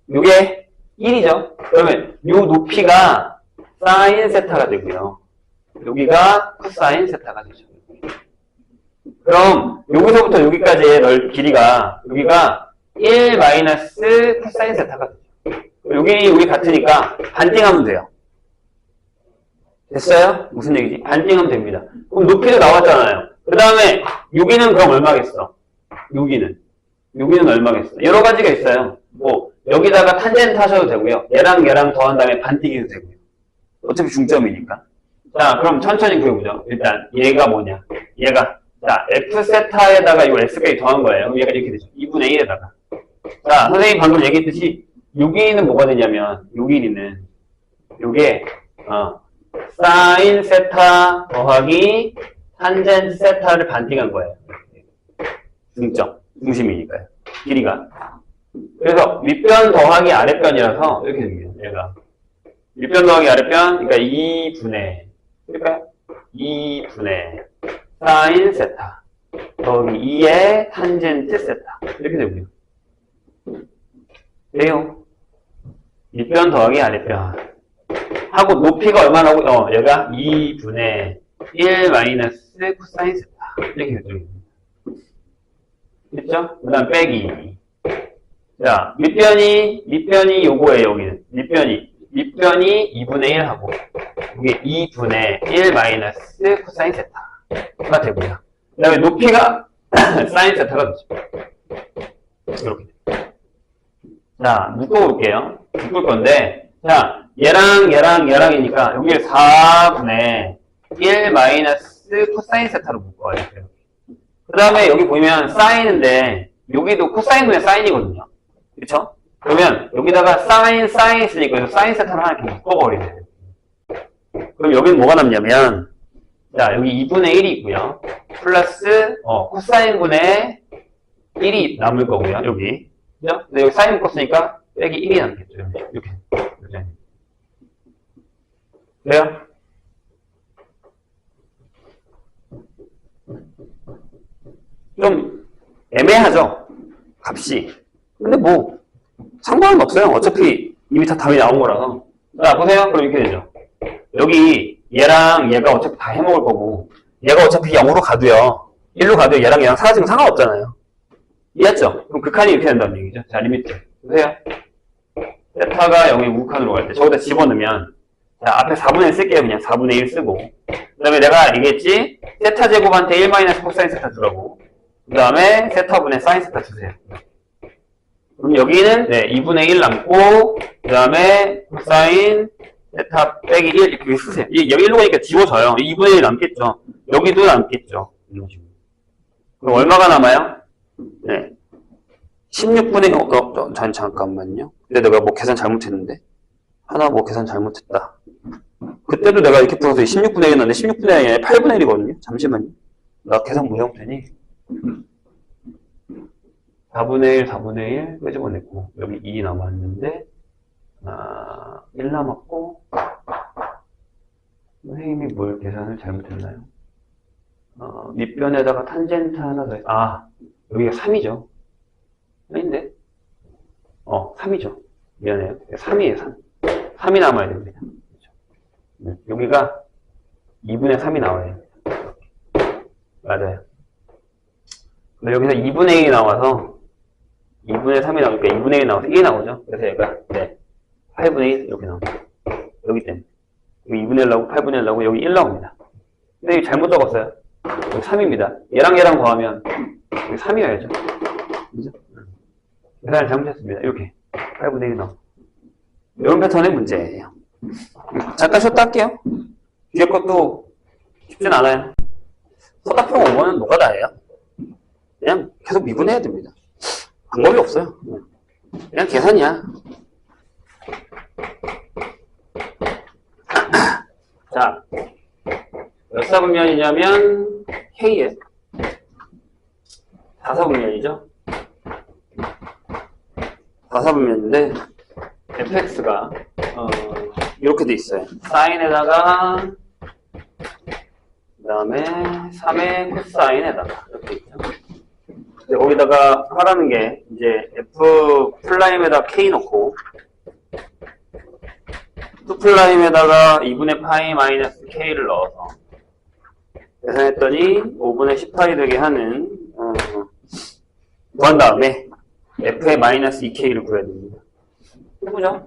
이게 1이죠. 그러면 이 높이가 사인 세타가 되고요. 여기가 코사인 세타가 되죠. 그럼 여기서부터 여기까지의 길이가 여기가 1 마이너스 코사인 세타가 되죠. 여기 같으니까 반띵하면 돼요. 됐어요? 무슨 얘기지? 반띵하면 됩니다. 그럼 높이도 나왔잖아요. 그 다음에 여기는 그럼 얼마겠어? 여기는 얼마겠어? 여러 가지가 있어요. 뭐 여기다가 탄젠트 하셔도 되고요. 얘랑 더한 다음에 반띵해도 되고요. 어차피 중점이니까. 자, 그럼 천천히 그려보죠. 일단 얘가 뭐냐? 얘가 자 F세타에다가 이 S까지 더한 거예요. 그럼 얘가 이렇게 되죠. 2분의 1에다가. 자, 선생님이 방금 얘기했듯이 여기는 뭐가 되냐면 여기는 요게 사인 세타 더하기 탄젠트 세타를 반띵한 거예요. 중심이니까요. 길이가. 그래서 윗변 더하기 아랫변이라서 이렇게 됩니다. 얘가. 윗변 더하기 아랫변, 그러니까 2분의, 그러니까 2분의 사인 세타 더하기 2의 탄젠트 세타. 이렇게 되고요. 그래요. 윗변 더하기 아랫변. 하고 높이가 얼마나고, 얘가 2분의 1 마이너스 코사인 세타. 이렇게 되죠. 됐죠? 그 다음 빼기. 자, 밑변이 요거예요, 여기는. 밑변이 2분의 1 하고, 이게 2분의 1 마이너스 코사인 세타가 되고요. 그 다음에 높이가 사인 세타가 되죠. 이렇게. 자, 묶어볼게요. 묶을 건데, 자, 얘랑이니까, 여기를 4분의 1 마이너스 코사인 세타로 묶어요. 그 다음에 여기 보면 사인인데 여기도 코사인분의 사인이거든요. 그쵸? 그러면 여기다가 사인 있으니까 사인 세타를 하나 이렇게 묶어버리네. 그럼 여기는 뭐가 남냐면 자 여기 2분의 1이 있고요. 플러스 코사인분의 1이 남을 거고요. 여기. 그죠? 근데 여기 사인 묶었으니까 빼기 1이 남겠죠. 이렇게. 그래요? 좀 애매하죠? 값이. 근데 뭐 상관은 없어요. 어차피 이미 다 답이 나온 거라서 자, 보세요. 그럼 이렇게 되죠. 여기 얘랑 얘가 어차피 다 해먹을 거고, 얘가 어차피 0으로 가도요. 1로 가도요. 얘랑 사라지면 상관없잖아요. 이해했죠? 그럼 극한이 이렇게 된다는 얘기죠. 자, 리미트. 보세요. 세타가 0의 우극한으로 갈 때 저기다 집어넣으면, 자, 앞에 4분의 1 쓸게요. 그냥 4분의 1 쓰고. 그 다음에 내가 얘기했지? 세타 제곱한테 1 마이너스 코사인 세타 주라고. 그 다음에 세타분의 사인 세타 주세요. 그럼 여기는, 네, 2분의 1 남고, 그 다음에 코사인 세타 빼기 1 이렇게 쓰세요. 여기 1로 가니까 지워져요. 2분의 1 남겠죠. 여기도 남겠죠. 이런 식으로. 그럼 얼마가 남아요? 네. 16분의, 잠깐만요. 근데 내가 뭐 계산 잘못했는데? 하나 뭐 계산 잘못했다. 그때도 내가 이렇게 풀어서 16분의 1 넣는데 16분의 1이 아니라 8분의 1이거든요. 잠시만요. 나 계산 무형되니? 4분의 1, 4분의 1 빼집어냈고, 여기 2 남았는데, 1 남았고, 선생님이 뭘 계산을 잘못했나요? 밑변에다가 탄젠트 하나 더, 여기가 3이죠. 아닌데? 3이죠. 미안해요. 3이에요, 3. 3이 남아야 됩니다. 여기가 2분의 3이 나와야 됩니다. 맞아요. 근데 여기서 2분의 1이 나와서 2분의 3이 나오니까 2분의 1이 나와서 1이 나오죠. 그래서 얘가 8분의 1 이렇게 나옵니다. 여기 때문에. 여기 2분의 1 나오고 8분의 1 나오고 여기 1 나옵니다. 근데 여기 잘못 적었어요. 여기 3입니다. 얘랑 더하면 여기 3이어야죠. 그죠? 계산을 잘못했습니다. 이렇게 8분의 1이 나옵니다. 이런 패턴의 문제예요. 잠깐 쉬었다 할게요. 뒤에 것도 쉽진 않아요. 서답형 5번은 노가다예요. 그냥 계속 미분해야 됩니다. 방법이 없어요. 그냥 계산이야. 자, 몇 사분면이냐면 K에 4사분면이죠. 4사분면인데 fx가 이렇게 돼 있어요. 사인에다가 그 다음에 3의 코사인에다가 이렇게 있죠. 거기다가 하라는 게 이제 F'에다 K 넣고 2'에다가 2분의 파이 마이너스 K를 넣어서 계산했더니 5분의 10파이 되게 하는 구한 다음에 F의 마이너스 2K를 구해야 됩니다. 해보죠.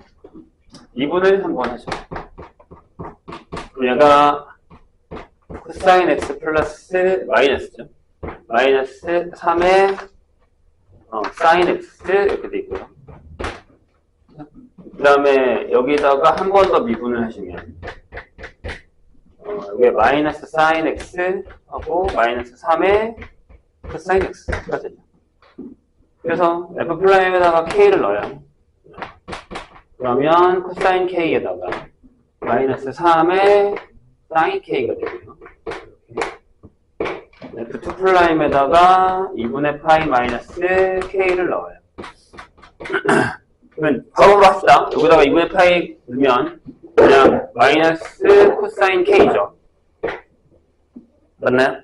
2분을 한번 하죠. 그럼 얘가 코사인 X 플러스 마이너스죠. 마이너스 3의 사인 X 이렇게 돼 있고요. 그 다음에 여기다가 한 번 더 미분을 하시면 여기 마이너스 사인 X 하고 마이너스 3의 코사인 X가 되죠. 그래서 F'에다가 K를 넣어요. 그러면 코사인 K에다가 마이너스 3의 사인 K가 되고요. F2'에다가 2분의 파이 마이너스 K를 넣어요. 그러면 바로바로 합시다. 여기다가 2분의 파이 넣으면 그냥 마이너스 코사인 K죠. 맞나요?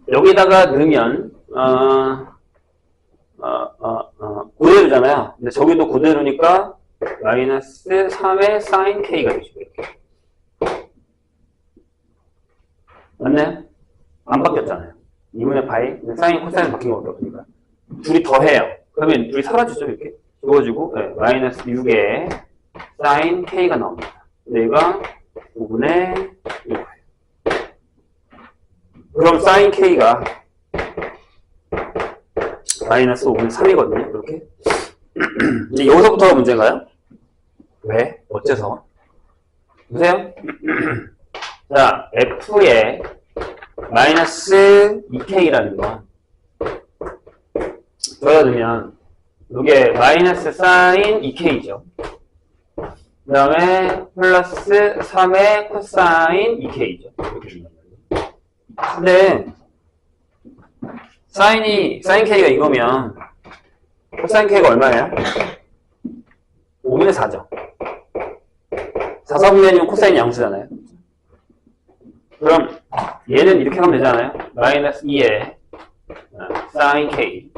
여기다가 넣으면 그대로잖아요. 근데 저기도 그대로니까 마이너스 3의 사인 K가 되죠. 맞나요? 안 바뀌었잖아요. 2분의 파이, 사인, 코사인 바뀐 거밖에 없으니까. 둘이 더해요. 그러면 둘이 사라지죠, 이렇게. 지워지고, 마이너스 6의 사인 K가 나옵니다. 근데 얘가 5분의 6. 그럼 사인 K가 마이너스 5분의 3이거든요, 이렇게. 이제 여기서부터가 문제인가요? 왜? 어째서? 보세요. 자, F에 마이너스 2K라는 거. 여기다 넣으면, 이게 마이너스 사인 2K죠. 그 다음에 플러스 3의 코사인 2K죠. 근데, 사인 K가 이거면, 코사인 K가 얼마예요? 5분의 4죠. 4사분면이면 코사인 양수잖아요. 그럼 얘는 이렇게 하면 되잖아요. 마이너스 2의 사인 K,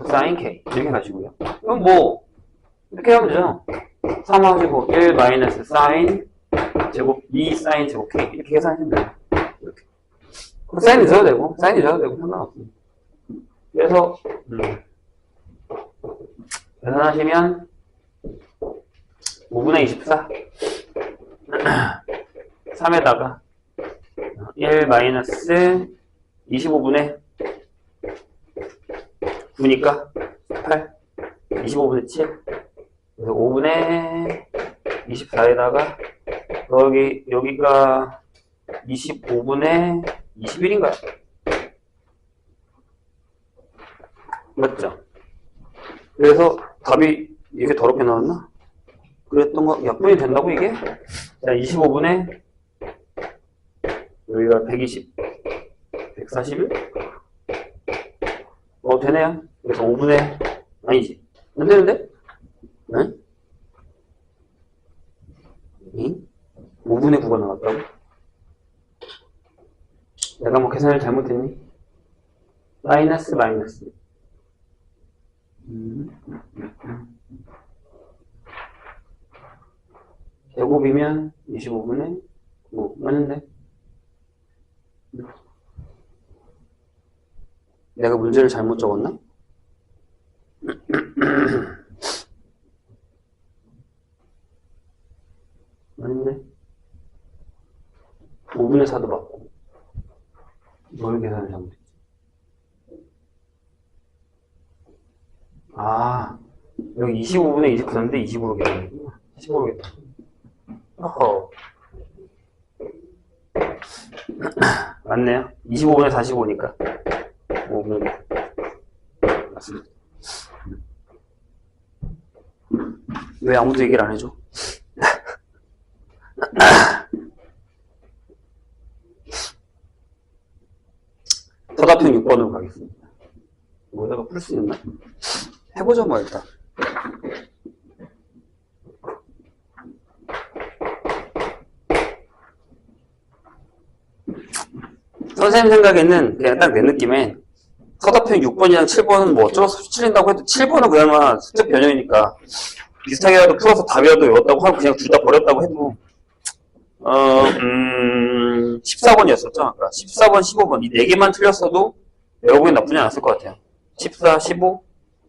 코사인 K 이렇게 가시고요. 그럼 뭐 이렇게 하면 되죠. 3 하시고 1 마이너스 사인 제곱 2 사인 제곱 k 이렇게 계산하시면 돼요. 이렇게. 사인 넣어도 되고 사인 넣어도 되고 상관없습니다. 그래서 계산하시면 5분의 24 3에다가 1 마이너스 25분의 9니까 8 25분의 7 그래서 5분의 24에다가 여기가 25분의 21인가요? 맞죠? 그래서 답이 이렇게 더럽게 나왔나? 그랬던 거 약분이 된다고 이게? 자 25분의 여기가 120 141 되네요. 그래서 5분의 아니지 안 되는데? 네? 5분의 9가 나왔다고? 내가 뭐 계산을 잘못했니? 마이너스 제곱이면 25분의 9 맞는데? 내가 문제를 잘못 적었나? 아닌데? 5분의 4도 맞고 뭘 계산을 잘못했지? 여기 25분의 29인데 20으로 계산했구나. 15로 계산. 어허. 맞네요. 25분의 45니까 5분의 맞습니다. 왜 아무도 얘기를 안 해줘? 서답형 6번으로 가겠습니다. 이거다가 풀 수 있나? 해보죠 뭐 일단. 선생님 생각에는 그냥 딱 내 느낌엔 서답형 6번이랑 7번은 뭐 어쩔 수 없이 틀린다고 해도 7번은 그나마 수적 변형이니까 비슷하게라도 풀어서 답이라도 외웠다고 하고 그냥 둘 다 버렸다고 해도 14번이었었죠 아까 14번 15번 이 4개만 틀렸어도 외워보기 나쁘지 않았을 것 같아요. 14, 15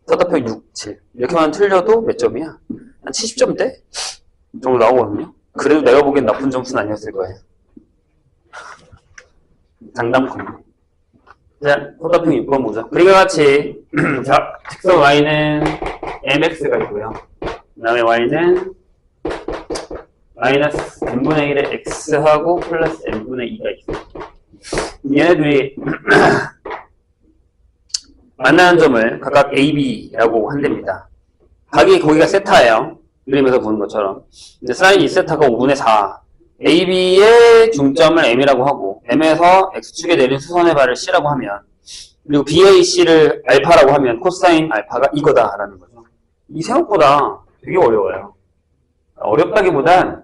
서답형 6, 7 이렇게만 틀려도 몇 점이야? 한 70점대 정도 나오거든요. 그래도 내가 보기엔 나쁜 점수는 아니었을 거예요. 장담컨대. 자, 서답형 6번 보자. 그림과 같이 자, 직선 y는 mx가 있고요. 그 다음에 y는 마이너스 n분의 1의 x하고 플러스 n분의 2가 있어요. 얘네들이 만나는 점을 각각 a, b라고 한답니다. 각이 거기가 세타예요. 그림에서 보는 것처럼. 근데 사인 2세타가 5분의 4. a, b의 중점을 m이라고 하고 m에서 x축에 내린 수선의 발을 c라고 하면 그리고 BAC를 알파라고 하면 코사인 알파가 이거다라는 거죠. 이 생각보다 되게 어려워요. 어렵다기보단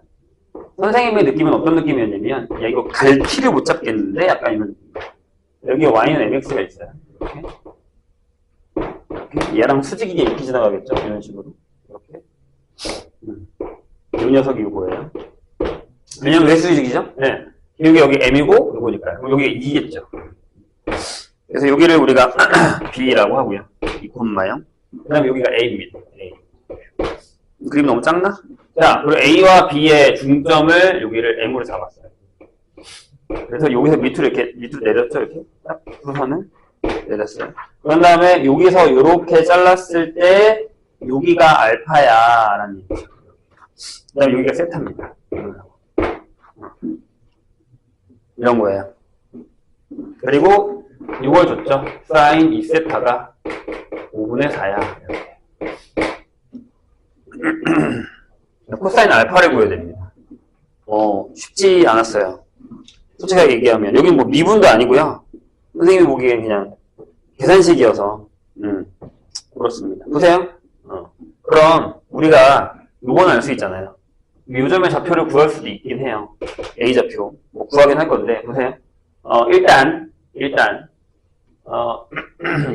선생님의 느낌은 어떤 느낌이었냐면 야 이거 갈피를 못 잡겠는데? 약간 이런 느낌. 여기 y는 mx가 있어요. 이렇게. 얘랑 수직이게 이렇게 지나가겠죠? 이런 식으로. 이렇게. 이 녀석이 이거예요. 왜냐면 왜 수직이죠? 네. 여기 m이고 이거니까요. 그럼 여기 2겠죠. 그래서 여기를 우리가 b라고 하고요. 2콤마요. 그 다음에 여기가 a입니다. A. 그림 너무 작나? 자, 그리고 a와 b의 중점을 여기를 m으로 잡았어요. 그래서 여기서 밑으로 내렸죠. 이렇게 딱 수선을 내렸어요. 그런 다음에 여기서 이렇게 잘랐을 때 여기가 알파야 라는 얘기죠. 그 다음에 여기가 세타입니다. 이런 거예요. 그리고 이걸 줬죠. 사인 2세타가 5분의 4야. 이렇게. 코사인 알파를 구해야 됩니다. 쉽지 않았어요. 솔직하게 얘기하면. 여긴 뭐 미분도 아니고요. 선생님이 보기엔 그냥 계산식이어서. 그렇습니다. 보세요. 그럼 우리가 요건 알 수 있잖아요. 요점의 좌표를 구할 수도 있긴 해요. A좌표. 뭐 구하긴 할 건데, 보세요. 일단,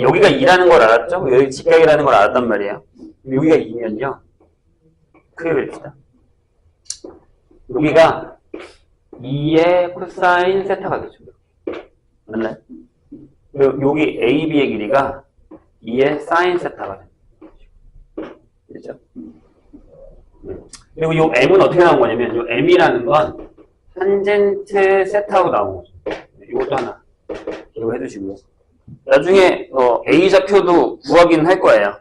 여기가 2라는 걸 알았죠? 여기 직각이라는 걸 알았단 말이에요. 여기가 2면요. 크게 그립시다. 여기가 2의 코사인 세타가 되죠. 맞나요? 그리고 여기 AB의 길이가 2의 사인 세타가 됩니다. 그렇죠? 그리고 이 M은 어떻게 나온 거냐면, 이 M이라는 건 탄젠트 세타로 나온 거죠. 이것도 하나 기록해 두시고요. 나중에 A좌표도 구하기는 할 거예요.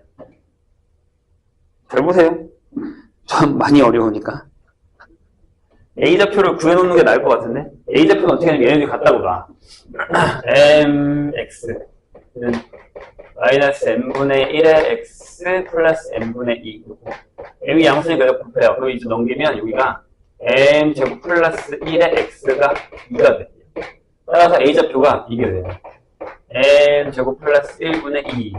잘 보세요. 좀 많이 어려우니까. A좌표를 구해놓는 게 나을 것 같은데? A좌표는 어떻게 하냐면 얘네들이 같다고 봐. mx는 마이너스 n분의 1의 x 플러스 n분의 2. m이 양수니까 곱해요. 그럼 이제 넘기면 여기가 m제곱 플러스 1의 x가 2가 돼요. 따라서 A좌표가 이게 돼요. m제곱 플러스 1분의 2,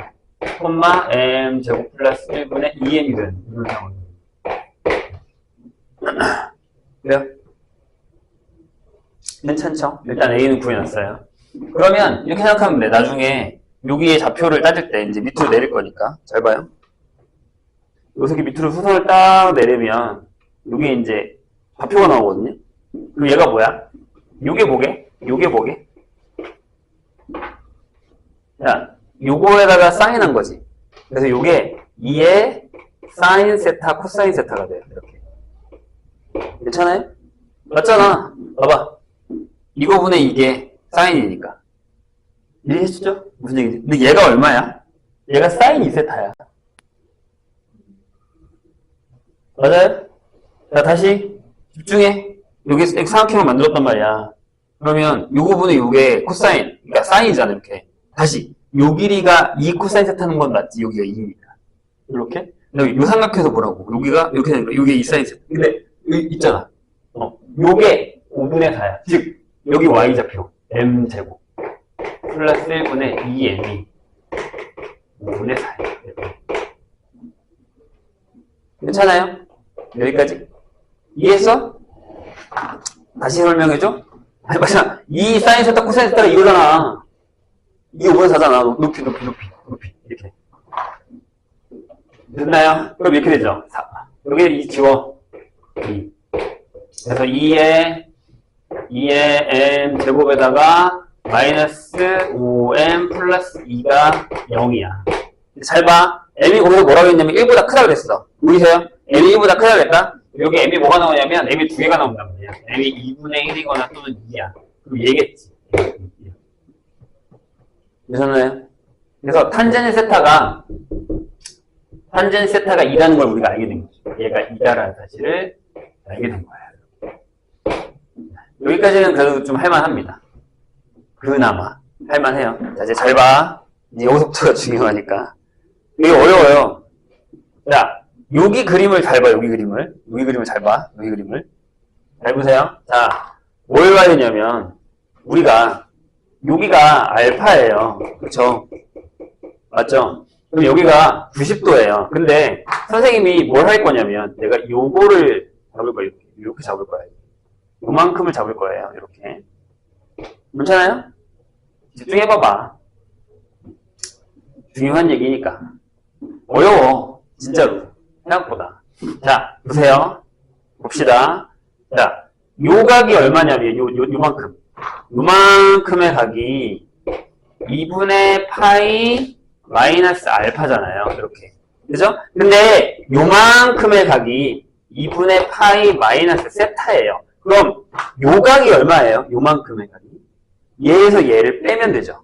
m제곱 플러스 1분의 2m이 되는 이런 상황입니다. 그래요? 괜찮죠? 일단 A는 구해놨어요. 그러면 이렇게 생각하면 돼. 나중에 여기에 좌표를 따질 때 이제 밑으로 내릴 거니까. 잘 봐요. 여기서 밑으로 수선을 딱 내리면 여기 이제 좌표가 나오거든요. 그럼 얘가 뭐야? 요게 뭐게? 요게 뭐게? 자, 요거에다가 사인한 거지. 그래서 요게 2의 사인 세타, 코사인 세타가 돼요. 이렇게. 괜찮아요? 맞잖아. 봐봐. 이거분의 이게 사인이니까. 이해했죠? 무슨 얘기지? 근데 얘가 얼마야? 얘가 사인 2세타야. 맞아요? 자, 다시 집중해. 여기 삼각형을 만들었단 말이야. 그러면 요거분의 요게 코사인, 그러니까 사인이잖아, 이렇게. 다시. 요 길이가 2 코사인 세타는 건 맞지? 여기가 2입니다. 이렇게? 근데 요 삼각형에서 뭐라고? 여기가 이렇게 되니까 요게 2 사인 세타. 근데 여기 있잖아. 요게 5분의 4야. 즉 여기 y좌표 m제곱 플러스 1분의 2m이 5분의 4야. 괜찮아요? 여기까지? 이해했어? 다시 설명해줘? 아니 맞아. 이 사인 세타 코사인 세타가 이거잖아. 이게 5분의 4잖아. 높이 이렇게 됐나요? 그럼 이렇게 되죠. 4. 여기 2 지워. 2. 그래서 2의 m 제곱에다가 마이너스 5m 플러스 2가 0이야. 잘 봐. m이 거기서 뭐라고 했냐면 1보다 크다고 그랬어. 보이세요? m이 1보다 크다고 그랬다? 여기 m이 뭐가 나오냐면 m이 2개가 나온단 말이야. m이 2분의 1이거나 또는 2야. 그럼 얘겠지. 되셨나요? 그래서 탄젠 세타가 2라는 걸 우리가 알게 된 거죠. 얘가 2다라는 사실을 알게 된 거예요. 여기까지는 그래도 좀 할만합니다. 그나마 할만해요. 자, 이제 잘 봐. 이제 여기서부터가 중요하니까. 이게 어려워요. 자, 여기 그림을 잘 봐. 여기 그림을 잘 봐. 여기 그림을 잘 보세요. 자, 뭘 봐야 되냐면 우리가 여기가 알파예요. 그렇죠? 맞죠? 그럼 여기가 90도예요. 근데 선생님이 뭘 할 거냐면 내가 요거를 잡을 거예요. 이렇게 잡을 거예요. 요만큼을 잡을 거예요. 이렇게. 괜찮아요? 집중해봐봐. 중요한 얘기니까. 어려워. 진짜로. 생각보다. 자, 보세요. 봅시다. 자, 요 각이 얼마냐면 요만큼. 요만큼의 각이 2분의 파이 마이너스 알파잖아요. 이렇게. 그죠? 근데 요만큼의 각이 2분의 파이 마이너스 세타예요. 그럼 요 각이 얼마예요? 요만큼의 각이. 얘에서 얘를 빼면 되죠.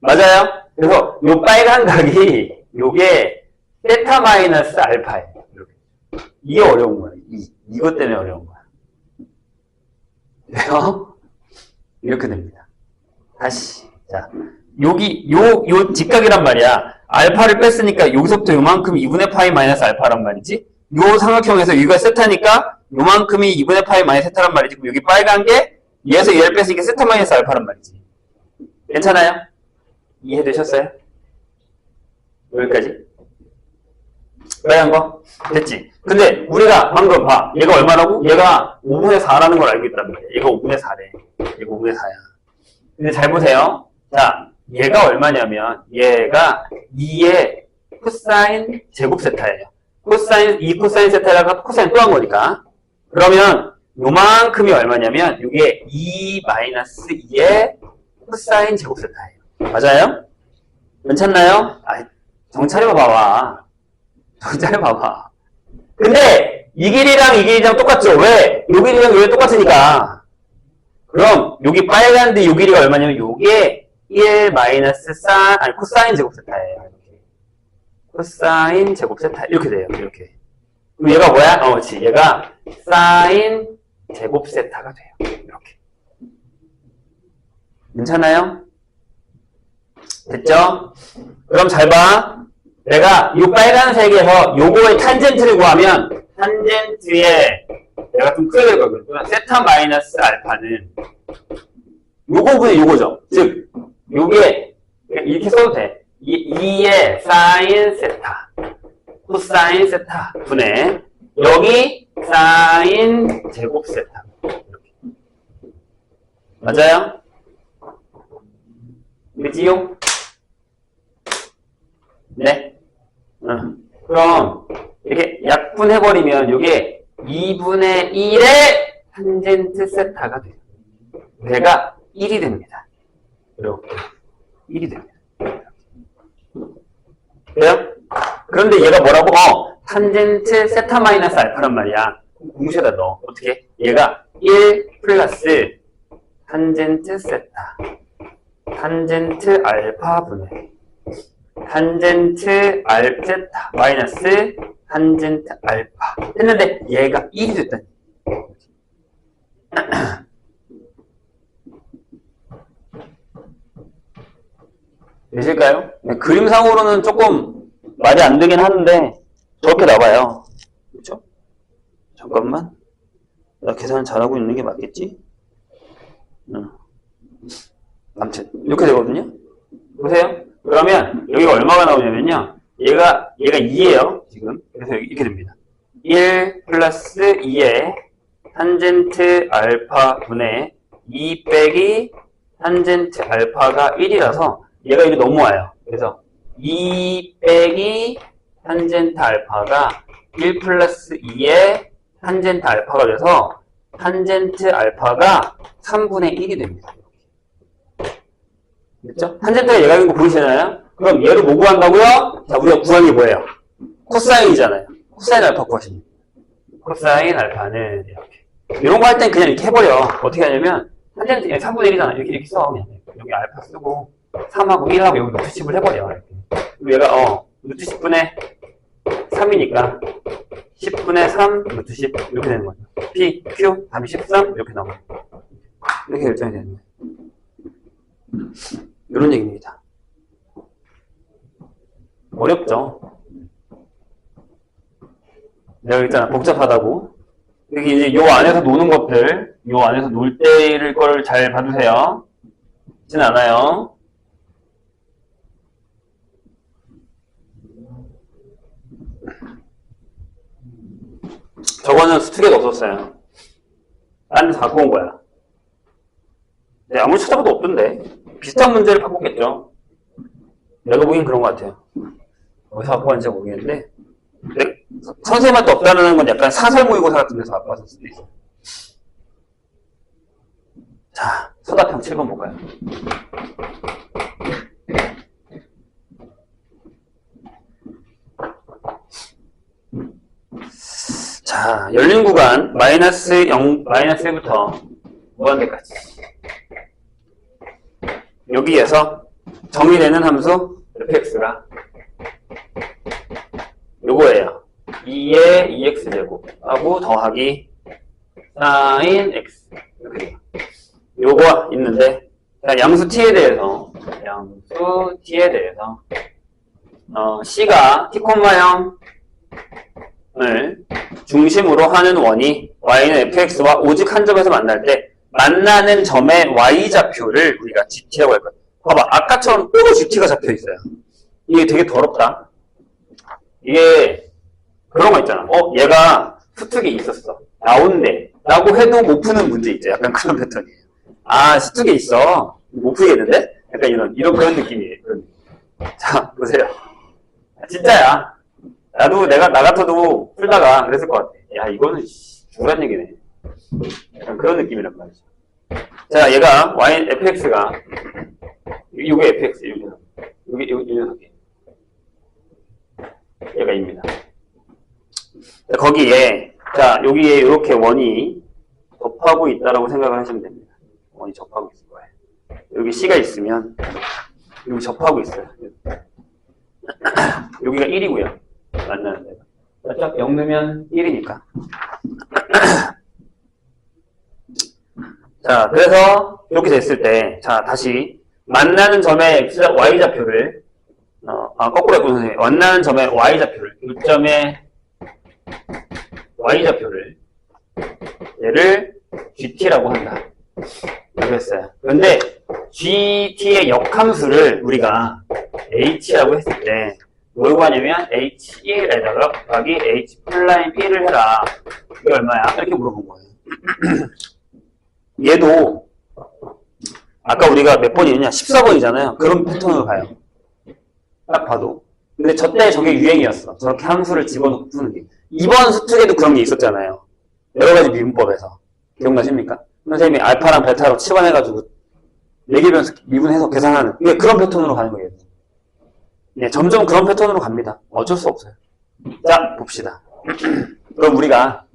맞아요? 그래서 요 빨간 각이 요게 세타 마이너스 알파예요. 이렇게. 이게 어려운 거예요. 이것 때문에 어려운 거야. 돼요? 이렇게 됩니다. 다시. 자, 여기, 요 직각이란 말이야. 알파를 뺐으니까 여기서부터 요만큼이 2분의 파이 마이너스 알파란 말이지. 요 삼각형에서 여기가 세타니까 요만큼이 2분의 파이 마이너스 세타란 말이지. 그럼 여기 빨간 게 얘에서 얘를 뺐으니까 세타 마이너스 알파란 말이지. 괜찮아요? 이해되셨어요? 여기까지? 빨간 거? 됐지? 근데 우리가 방금 봐. 얘가 얼마라고? 얘가 5분의 4라는 걸 알고 있단 말이야. 얘가 5분의 4래. 얘가 5분의 4야. 근데 잘 보세요. 자, 얘가 얼마냐면 얘가 2의 코사인 제곱 세타예요. 이 코사인 세타에다가 코사인 또 한 거니까. 그러면 요만큼이 얼마냐면 이게 2-2의 코사인 제곱 세타예요. 맞아요? 괜찮나요? 아, 정찰해 봐봐. 정찰해 봐봐. 근데 이 길이랑 이 길이랑 똑같죠? 왜? 요 길이랑 요 똑같으니까. 그럼 여기 빨간데 요 길이가 얼마냐면 요게 1 마이너스 코사인 제곱 세타예요. 이렇게. 코사인 제곱 세타 이렇게 돼요. 이렇게. 그럼 얘가 뭐야? 그렇지. 얘가 사인 제곱 세타가 돼요. 이렇게. 괜찮아요? 됐죠? 그럼 잘 봐. 내가 이 빨간색에서 요거의 탄젠트를 구하면 탄젠트에 내가 좀 크게 될 거거든요. 세타 마이너스 알파는 요 부분이 요거죠. 즉 요게 이렇게 써도 돼. 2의 사인 세타 코사인 세타 분의 여기 사인 제곱 세타 이렇게. 맞아요? 그지요? 네. 그럼 이렇게 약분해버리면 이게 2분의 1의 탄젠트 세타가 돼요. 얘가 1이 됩니다. 이렇게 1이 됩니다. 그래요? 그런데 얘가 뭐라고? 탄젠트 세타 마이너스 알파란 말이야. 공식에다 넣어. 어떻게? 얘가 1 플러스 탄젠트 세타 탄젠트 알파 분의 탄젠트 알세타 마이너스 탄젠트 알파 했는데 얘가 1이 됐다니. 되실까요? 그림상으로는 조금 말이 안 되긴 하는데 저렇게 나와요. 그렇죠? 잠깐만. 나 계산 잘하고 있는 게 맞겠지? 아무튼 이렇게 되거든요. 보세요. 그러면 여기가 얼마가 나오냐면요. 얘가 2예요. 지금. 그래서 여기 이렇게 됩니다. 1 플러스 2의 탄젠트 알파 분의 2 빼기 탄젠트 알파가 1이라서 얘가 이렇게 넘어와요. 그래서 2 빼기 탄젠트 알파가 1 플러스 2의 탄젠트 알파가 돼서 탄젠트 알파가 3분의 1이 됩니다. 됐죠? 탄젠트가 얘가 있는 거 보이시나요? 그럼 얘를 뭐 구한다고요? 자, 우리가 구한 게 뭐예요? 코사인이잖아요. 코사인 알파 구하십니다. 코사인 알파는 이렇게. 이런 거 할 땐 그냥 이렇게 해버려. 어떻게 하냐면, 탄젠트 3분의 1이잖아. 이렇게 써. 그냥. 여기 알파 쓰고, 3하고 1하고 여기 루트 10을 해버려. 이렇게. 그리고 얘가, 루트 10분의 3이니까, 10분의 3, 루트 10. 이렇게 되는 거죠. P, Q, 답이 13. 이렇게 나와요. 이렇게 결정이 되는 거예요. 이런 얘기입니다. 어렵죠? 내가 일단 복잡하다고. 여기 이제 요 안에서 노는 것들, 요 안에서 놀 때를 걸 잘 봐주세요. 그렇진 않아요. 저거는 수특에도 없었어요. 딴 데서 갖고 온 거야. 네, 아무리 찾아봐도 없던데. 비슷한 문제를 바꿨겠죠. 내가 보기엔 그런 것 같아요. 어디서 갖고 왔는지 모르겠는데. 선생님한테 없다는 건 약간 사설 모의고사 같은 데서 갖고 왔을 수도 있어요. 자, 서답형 7번 볼까요? 자, 열린 구간 마이너스 1부터 무한대까지. 여기에서 정의되는 함수 fx가 요거예요. 2의 2x제곱 하고 더하기 sin x 이렇게 돼요. 요거 있는데 자, 양수 t에 대해서 c가 t, 0을 중심으로 하는 원이 y는 fx와 오직 한 점에서 만날 때 만나는 점의 y좌표를 우리가 gt라고 할 거예요. 봐봐, 아까처럼 또 gt가 잡혀 있어요. 이게 되게 더럽다. 이게 그런 거 있잖아. 얘가 수특이 있었어. 나온대. 라고 해도 못 푸는 문제 있죠. 약간 그런 패턴이에요. 아, 수특이 있어. 못 풀겠는데? 약간 이런 그런 느낌이에요. 자, 보세요. 진짜야. 나 같아도 풀다가 그랬을 것 같아. 야, 이거는, 죽으란 얘기네. 약간 그런 느낌이란 말이죠. 자, 얘가, fx가, 요게 fx, 요 녀석이. 얘가 입니다. 자, 거기에, 자, 여기에 이렇게 원이 접하고 있다라고 생각을 하시면 됩니다. 원이 접하고 있을 거예요. 여기 C가 있으면, 여기 접하고 있어요. 여기가 1이고요. 만나는 데가. 딱 0 넣으면 1이니까. 자, 그래서 이렇게 됐을 때, 자, 다시 만나는 점의 y좌표를 거꾸로 해보면 선생님. 만나는 점의 y좌표를, 요점의 y좌표를 얘를 GT라고 한다. 이렇게 했어요. 그런데 GT의 역함수를 우리가 H라고 했을 때 뭘 구하냐면 H1에다가 곱하기 H'B를 해라. 이게 얼마야? 이렇게 물어본 거예요. 얘도 아까 우리가 몇 번이었냐? 14번이잖아요. 그런 패턴으로 가요. 딱 봐도. 근데 저때 저게 유행이었어. 저렇게 함수를 집어넣고 푸는 게. 이번 수특에도 그런 게 있었잖아요. 여러 가지 미분법에서. 기억나십니까? 선생님이 알파랑 베타로 치환해가지고 4개 변수 미분해서 계산하는. 이게 그런 패턴으로 가는 거예요. 네, 점점 그런 패턴으로 갑니다. 어쩔 수 없어요. 자, 봅시다. 그럼 우리가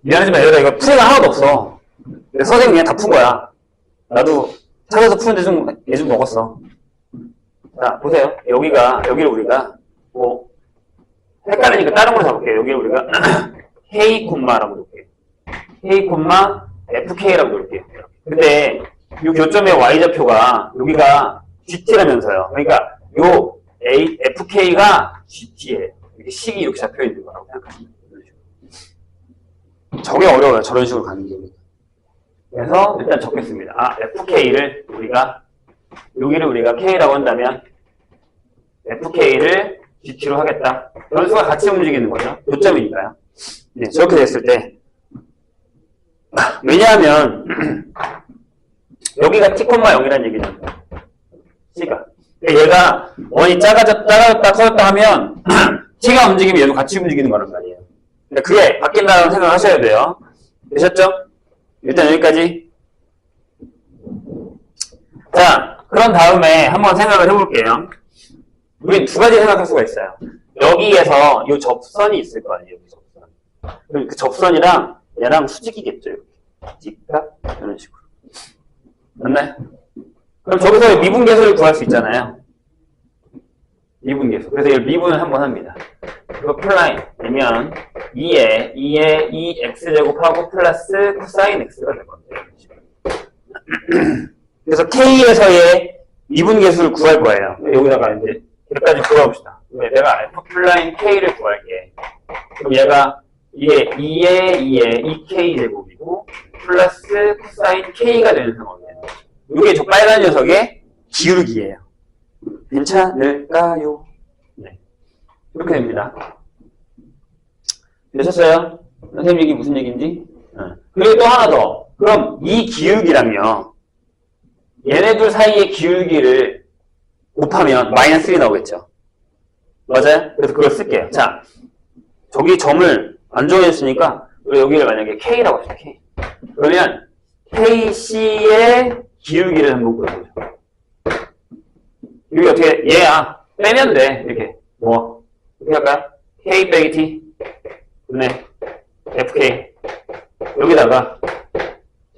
미안하지만 얘들아 이거 풀이가 하나도 없어. 선생님이 그냥 다 푼 거야. 나도 찾아서 푸는데 얘 좀 먹었어. 자, 보세요. 여기를 우리가 뭐 헷갈리니까 다른 걸로 잡을게요. 여기를 우리가 K, 라고 놓을게요. K, FK라고 놓을게요. 근데 이 교점의 y좌표가 여기가 GT라면서요. 그러니까 요 FK가 GT예요. 이렇게 식이 이렇게 잡혀 있는 거라고 생각하시면 돼요. 저게 어려워요. 저런 식으로 가는 게. 그래서 일단 적겠습니다. FK를 여기를 우리가 K라고 한다면 FK를 GT로 하겠다. 변수가 같이 움직이는 거죠. 요점이니까요. 네, 저렇게 됐을 때 왜냐하면 여기가 t,0이라는 얘기잖아요. C가. 얘가 원이 작아졌다 커졌다 하면 t가 움직이면 얘도 같이 움직이는 거란 말이에요. 근데 그게 바뀐다는 생각을 하셔야 돼요. 되셨죠? 일단 여기까지. 자, 그런 다음에 한번 생각을 해볼게요. 우린 두 가지 생각할 수가 있어요. 여기에서 이 접선이 있을 거 아니에요. 여기 접선. 그럼 그 접선이랑 얘랑 수직이겠죠. 이렇게. 직각 이런 식으로. 맞나요? 그럼 저기서 미분계수를 구할 수 있잖아요. 미분계수. 그래서 이걸 미분을 한번 합니다. 이거 플라인 되면 2에 2x제곱하고 플러스 코사인 x가 될 겁니다. 그래서 k에서의 미분계수를 구할 거예요. 여기다가 이제 여기까지 구해봅시다. 내가 알파 플라인 k를 구할게. 그럼 얘가 2에 2k 제곱이고 플러스 코사인 k가 되는 상황이에요. 이게 저 빨간 녀석의 기울기예요. 괜찮을까요? 네. 이렇게 됩니다. 되셨어요? 선생님 이게 무슨 얘기인지? 그리고 또 하나 더. 그럼 이 기울기랑요. 얘네들 사이의 기울기를 곱하면 마이너스 1이 나오겠죠. 맞아요? 그래서 그걸 쓸게요. 자, 저기 점을 안 정해졌으니까 우리 여기를 만약에 K라고 합시다. K. 그러면 KC의 기울기를 한번 구해보죠. 여기 어떻게, 얘야. 빼면 돼. 이렇게. 뭐. 어떻게 할까요? K 빼기 T. 분의 FK. 여기다가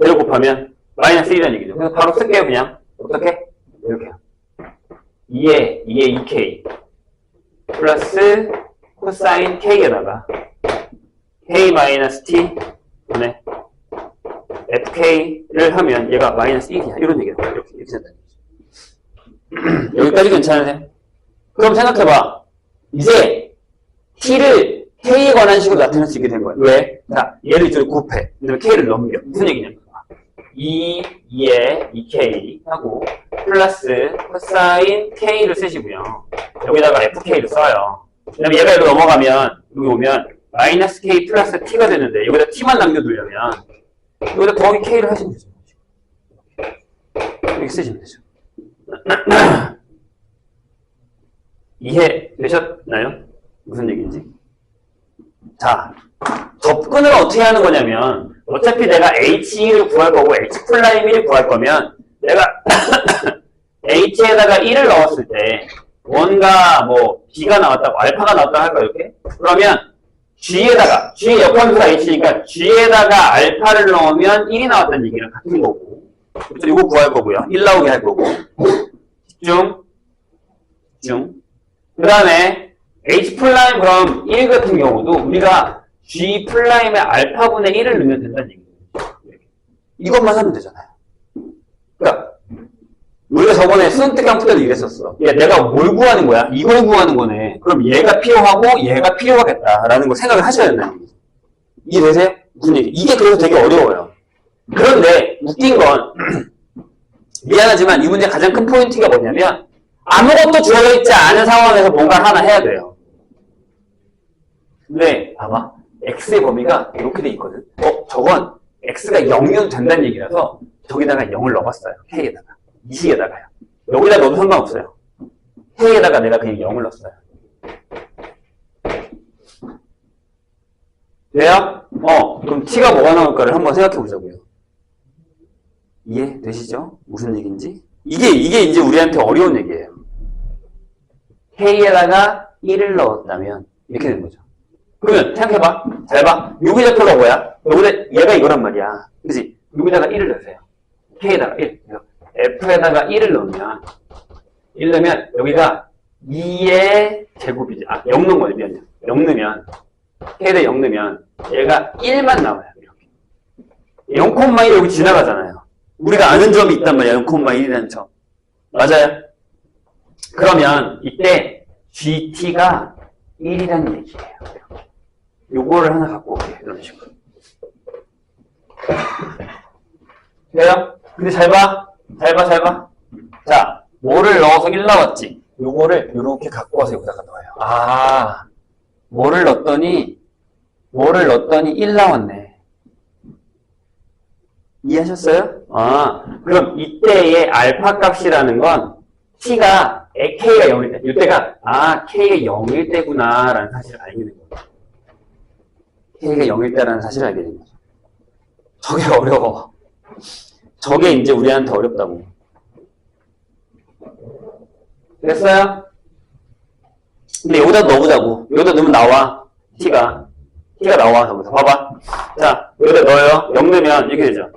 제로 곱하면 마이너스 1이라는 얘기죠. 그래서 바로 쓸게요, 그냥. 어떻게? 이렇게. 2에 2K. 플러스 코사인 K에다가 K 마이너스 T 분의 FK를 하면 얘가 마이너스 1이야. 이런 얘기다. 이렇게 된다는 거죠. 여기까지 괜찮으세요? 그럼 생각해봐. 이제 T를 K에 관한 식으로 나타낼 수 있게 된 거예요. 왜? 자, 얘를 이쪽으로 곱해. 그다음에 K를 넘겨. 무슨 얘기냐면 2에 2K 하고 플러스 코사인 K를 쓰시고요. 여기다가 FK를 써요. 그 다음에 얘가 여기로 넘어가면 여기 오면 마이너스 K 플러스 T가 되는데 여기다 T만 남겨두려면 여기다 더하기 K를 하시면 되죠. 이렇게 쓰시면 되죠. 이해되셨나요? 무슨 얘기인지? 자, 접근을 어떻게 하는 거냐면 어차피 내가 H1을 구할 거고 H'1을 구할 거면 내가 H에다가 1을 넣었을 때 뭔가 뭐 B가 나왔다고 알파가 나왔다고 할까 이렇게? 그러면 G에다가 G 역함수가 H니까 G에다가 알파를 넣으면 1이 나왔다는 얘기랑 같은 거고 그래서 이거 구할 거고요. 1 나오게 할 거고 집중 그 다음에 H' 그럼 1 같은 경우도 우리가 G' 의 알파분의 1을 넣으면 된다는 얘기예요. 이것만 하면 되잖아요. 그러니까 우리가 저번에 수능특강 풀 때도 이랬었어. 야, 내가 뭘 구하는 거야? 이걸 구하는 거네. 그럼 얘가 필요하고 얘가 필요하겠다라는 걸 생각을 하셔야 된다는 얘기죠. 이해되세요? 무슨 얘기? 이게 그래서 되게 어려워요. 그런데 웃긴 건 미안하지만 이 문제 가장 큰 포인트가 뭐냐면 아무것도 주어져 있지 않은 상황에서 뭔가 하나 해야 돼요. 근데 봐봐. x의 범위가 이렇게 돼 있거든. 저건 x가 0이어도 된다는 얘기라서 저기다가 0을 넣어봤어요. k에다가. 이 식에다가요. 여기다 넣어도 상관없어요. k에다가 내가 그냥 0을 넣었어요. 돼요? 그럼 t가 뭐가 나올까를 한번 생각해 보자고요. 이해되시죠? 무슨 얘기인지? 이게 이제 우리한테 어려운 얘기예요. k에다가 1을 넣었다면 이렇게 되는 거죠. 그러면 생각해봐. 잘 봐. 여기 좌표가 뭐야? 여기다 얘가 이거란 말이야. 그치? 여기다가 1을 넣으세요. k에다가 1. f에다가 1을 넣으면 1 넣으면 여기가 2의 제곱이지. 0 넣은 거네. 미안해요. 0 넣으면 k에다 0 넣으면 얘가 1만 나와요. 이렇게. 0,1 여기 지나가잖아요. 우리가 아는 점이 있단 말이야. 0,1이라는 점. 맞아요? 그러면 이때 GT가 1이라는 얘기예요. 요거를 하나 갖고 올게요. 이런 식으로. 돼요? 근데 잘 봐. 자, 뭐를 넣어서 1 나왔지? 요거를 요렇게 갖고 와서 여기다가 넣어요. 뭐를 넣었더니 1 나왔네. 이해하셨어요? 그럼 이때의 알파 값이라는 건 t가 k가 0일 때, 이때가 k가 0일 때구나 라는 사실을 알게 된 거예요. k가 0일 때라는 사실을 알게 된 거죠. 저게 어려워. 저게 이제 우리한테 어렵다고. 됐어요? 근데 여기다 넣어보자고. 여기다 넣으면 나와. t가 나와. 저기서 봐봐. 자, 여기다 넣어요. 0 넣으면 이렇게 되죠.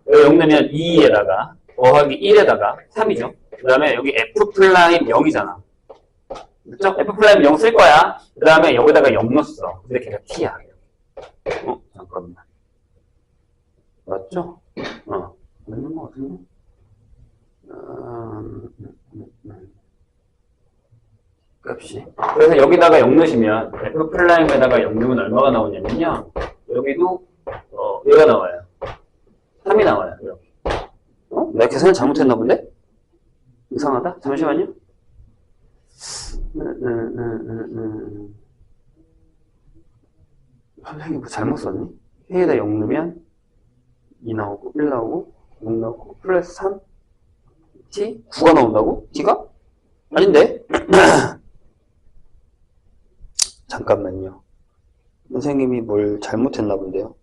여기 0 넣으면 2에다가 더하기 1에다가 3이죠. 그 다음에 여기 F' 0이잖아. 그렇죠? F' 0 쓸 거야. 그 다음에 여기다가 0 넣었어. 근데 걔가 t야. 잠깐만. 맞죠? 맞는 거 같은데? 값이. 그래서 여기다가 0 넣으시면 F'에다가 0 넣으면 얼마가 나오냐면요. 여기도 얘가 나와요. 3이 나와요. 이렇게. 내가 계산을 잘못했나 본데? 이상하다. 잠시만요. 선생님 뭐 잘못 썼니? K에다 0 넣으면 2 나오고 1 나오고 0 나오고 플러스 3 T? 9가 나온다고? T가? 아닌데? 잠깐만요. 선생님이 뭘 잘못했나 본데요.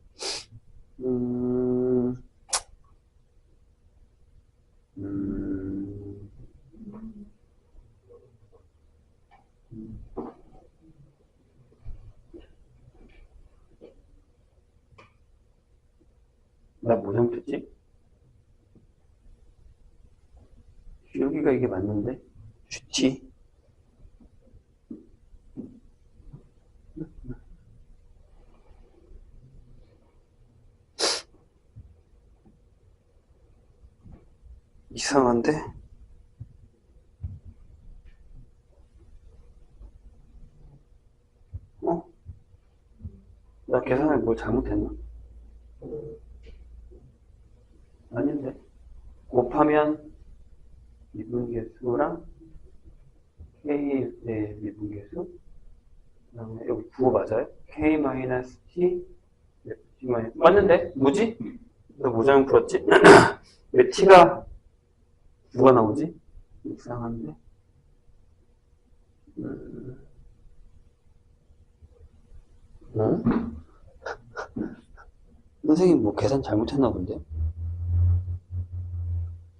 나 뭐 잘못했지? 여기가 이게 맞는데? GT? 이상한데? 나 계산을 뭘 잘못했나? 아닌데. 곱하면 미분계수랑 K의 미분계수. 그 다음에 여기 9 맞아요? K-T 맞는데? 뭐지? 너 뭐 잘못 풀었지? 왜 T가 9가 나오지? 이상한데? 어? 선생님 뭐 계산 잘못했나 본데?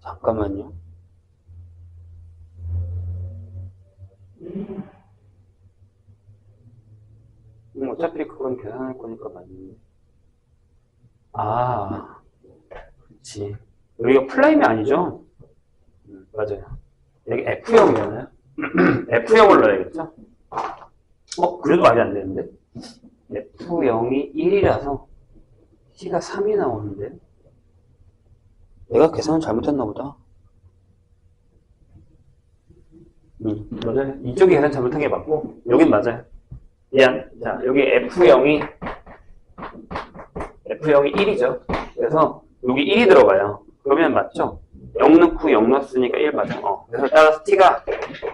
잠깐만요. 어차피 그건 계산할 거니까 맞는데. 아, 그렇지. 여기가 플라임이 아니죠? 맞아요. 여기 F형이잖아요. F형을 넣어야겠죠? 그래도 말이 안 되는데. F0이 1이라서 T가 3이 나오는데. 내가 계산을 잘못했나 보다. 맞아요. 이쪽이 계산 잘못한 게 맞고, 여긴 맞아요. 미안. 자, 여기 F0이 1이죠. 그래서 여기 1이 들어가요. 그러면 맞죠? 0 넣고 0 넣었으니까 1 맞아. 그래서 따라서 T가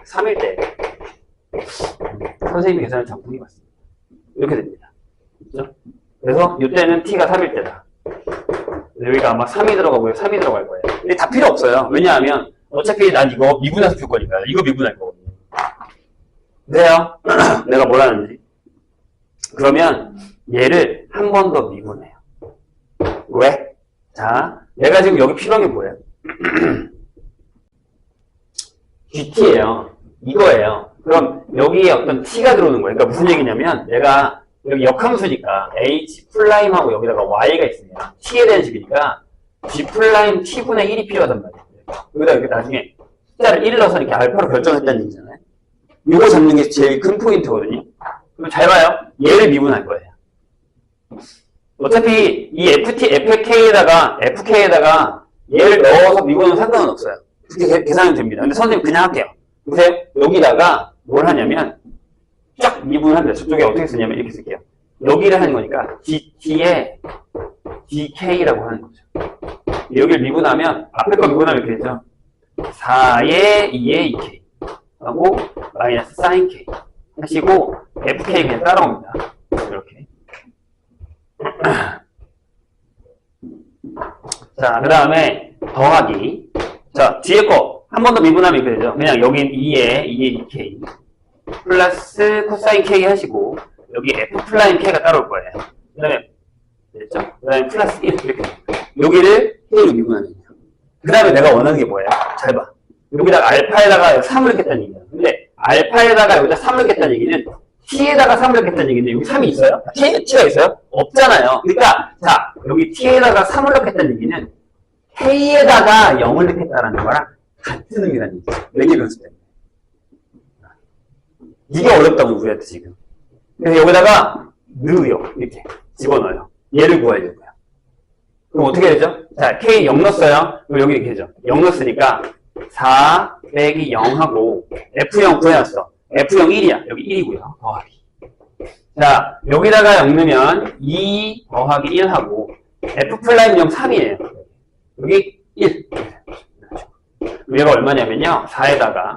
3일 때 선생님이 계산을 잘못한 게 맞습니다. 이렇게 됩니다. 그렇죠? 그래서 이때는 T가 3일 때다. 여기가 아마 3이 들어가고요. 3이 들어갈 거예요. 근데 다 필요 없어요. 왜냐하면 어차피 난 이거 미분해서 줄 거니까. 이거 미분할 거거든요. 그래요? 내가 뭘 하는지. 그러면 얘를 한 번 더 미분해요. 왜? 자, 내가 지금 여기 필요한 게 뭐예요? GT예요. 이거예요. 그럼 여기에 어떤 T가 들어오는 거예요. 그러니까 무슨 얘기냐면 내가 여기 역함수니까 H 플라임하고 여기다가 Y가 있으면 T에 대한 식이니까 G 플라임 T분의 1이 필요하단 말이에요. 여기다 이렇게 나중에 숫자를 1을 넣어서 이렇게 알파로 결정했다는 얘기잖아요. 이거 잡는 게 제일 큰 포인트거든요. 그럼 잘 봐요. 얘를 미분할 거예요. 어차피 이 FK에다가 얘를 넣어서 미분하면 상관은 없어요. 그렇게 계산은 됩니다. 근데 선생님 그냥 할게요. 보세요. 여기다가 뭘 하냐면 쫙 미분합니다. 저쪽에 어떻게 쓰냐면 이렇게 쓸게요. 여기를 하는 거니까 DT에 DK라고 하는 거죠. 여기를 미분하면 앞에 거 미분하면 이렇게 되죠. 4에 2에 2K 하고 마이너스 사인 K 하시고 FK 그냥 따라옵니다. 이렇게. 자, 그 다음에 더하기. 자, 뒤에 거 한 번 더 미분하면 이렇게 되죠. 그냥 여긴 2에 2K 플러스 코사인 K 하시고 여기 F 플라임 K가 따라올 거예요. 그 다음에 됐죠? 그 다음에 플러스 1 이렇게 여기를 K로 미분하면 돼요. 그 다음에 내가 원하는 게 뭐예요? 잘 봐. 여기다가 알파에다가 3을 넣겠다는 얘기야. 근데 알파에다가 여기다 3을 넣겠다는 얘기는 T에다가 3을 넣겠다는 얘기인데 여기 3이 있어요? T가 있어요? 없잖아요. 그러니까 자 여기 T에다가 3을 넣겠다는 얘기는 K에다가 0을 넣겠다라는 거랑 같은 의미라는 얘기죠. 매개 변수 때문에. 이게 어렵다고 우리한테 지금. 그래서 여기다가 넣어요. 이렇게 집어넣어요. 얘를 구하려고요. 그럼 어떻게 되죠? 자, K 0 넣었어요. 그럼 여기 이렇게 되죠. 0 넣었으니까 4 빼기 0하고 F0 구해놨어. F0 1이야. 여기 1이고요. 더하기. 자, 여기다가 0 넣으면 2 더하기 1하고 F 플라임 0 3이에요. 여기 1. 얘가 얼마냐면요. 4에다가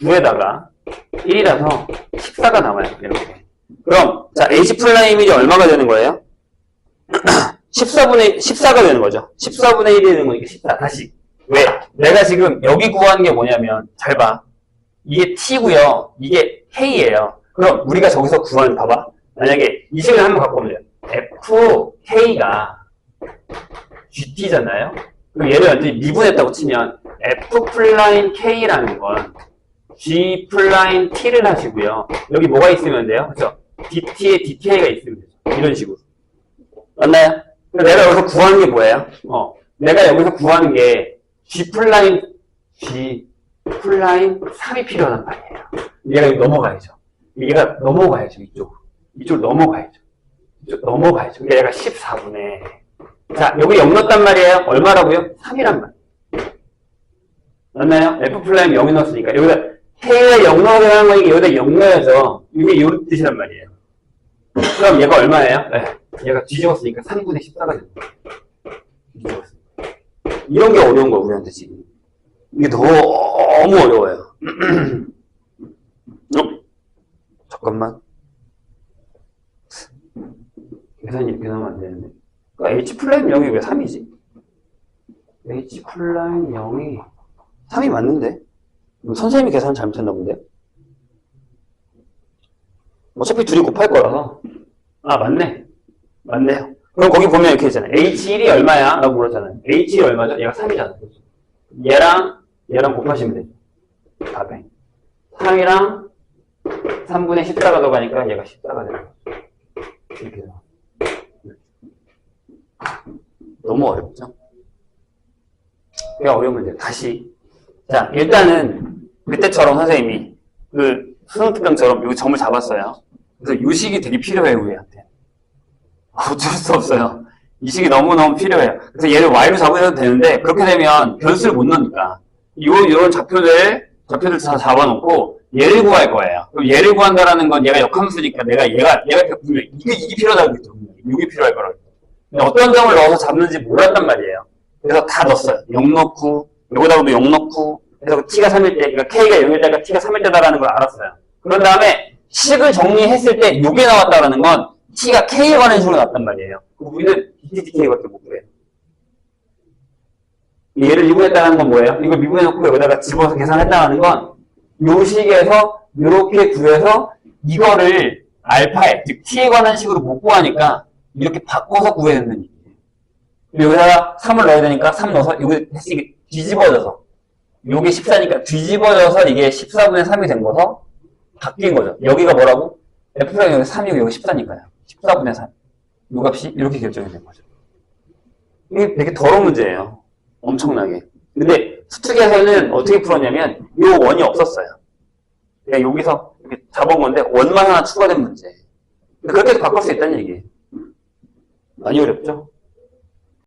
9에다가 1이라서 14가 남아요. 이렇게. 그럼 자 H 플라임이 얼마가 되는 거예요? 14가 되는 거죠. 14분의 1이 되는 거니까 14. 다시. 왜? 내가 지금 여기 구하는 게 뭐냐면 잘 봐. 이게 T고요. 이게 K예요. 그럼 우리가 저기서 구하는 봐봐. 만약에 이 식을 한번 갖고 오면 FK가 GT잖아요. 그럼 얘를 완전히 미분했다고 치면 F 플라임 K라는 건 G 플라임 T를 하시고요. 여기 뭐가 있으면 돼요? 그렇죠? DT에 DK가 있으면 되죠. 이런 식으로. 맞나요? 내가 여기서 구하는 게 뭐예요? 내가 여기서 구하는 게 G 플라임 3이 필요하단 말이에요. 얘가 여기 넘어가야죠. 얘가 넘어가야죠. 이쪽으로 넘어가야죠. 이쪽 넘어가야죠. 그러니까 얘가 14분의 자, 여기 0 넣었단 말이에요. 얼마라고요? 3이란 말이에요. 맞나요? F 플라임 0이 넣었으니까 여기다 K에 0 넣어야 하는 거니까 여기다 0 넣어야죠. 이게 이 뜻이란 말이에요. 그럼 얘가 얼마예요? 네. 얘가 뒤집었으니까 3분의 14가 됩니다. 뒤집었으니까. 이런 게 어려운 거야, 우리한테 지금. 이게 너무 어려워요. 잠깐만. 계산이 이렇게 나오면 안 되는데. 그러니까 H 플라임 0이 왜 3이지? H 플라임 0이 3이 맞는데? 선생님이 계산 잘못했나 본데? 어차피 둘이 곱할 거라서. 아, 맞네. 맞네요. 그럼 거기 보면 이렇게 있잖아요. H1이 얼마야? 라고 물었잖아요. H1이 얼마죠? 얘가 3이잖아요. 얘랑 곱하시면 되죠. 답에. 3이랑 3분의 14가 들어가니까 얘가 14가 되는 거죠. 이렇게 해서. 너무 어렵죠? 꽤 어려운 문제. 다시. 자, 일단은 그때처럼 선생님이 그 수능 특강처럼 이 점을 잡았어요. 그래서 이 식이 되게 필요해요, 우리한테. 어쩔 수 없어요. 이 식이 너무너무 필요해요. 그래서 얘를 y로 잡으셔도 되는데, 그렇게 되면 변수를 못 넣으니까. 이런 좌표들 다 잡아놓고, 얘를 구할 거예요. 그럼 얘를 구한다라는 건 얘가 역함수니까 얘가 분명히 이게 필요하다고 그랬죠. 이게 필요할 거라고. 근데 어떤 점을 넣어서 잡는지 몰랐단 말이에요. 그래서 다 넣었어요. 0 넣고, 여기다가도 0 넣고, 그래서 t가 3일 때, 그러니까 k가 0일 때가 t가 3일 때다라는 걸 알았어요. 그런 다음에 식을 정리했을 때 요게 나왔다라는 건 t가 k에 관한 식으로 나왔단 말이에요. 우리는 dtk밖에 못 구해요. 얘를 미분했다는 건 뭐예요? 이걸 미분해놓고 여기다가 집어서 계산했다는 건 요 식에서 이렇게 구해서 이거를 알파에, 즉 t에 관한 식으로 못 구하니까 이렇게 바꿔서 구해야 된다는 얘기예요. 여기다가 3을 넣어야 되니까 3 넣어서 여기 뒤집어져서 요게 14니까 뒤집어져서 이게 14분의 3이 된 거서 바뀐 거죠. 여기가 뭐라고? F가 여기 3이고 여기 14니까요. 14분의 3. 요 값이 이렇게 결정이 된 거죠. 이게 되게 더러운 문제예요. 엄청나게. 근데 수특에서는 어떻게 풀었냐면 요 원이 없었어요. 그냥 여기서 이렇게 잡은 건데 원만 하나 추가된 문제. 그렇게 해서 바꿀 수 있다는 얘기예요. 많이 어렵죠?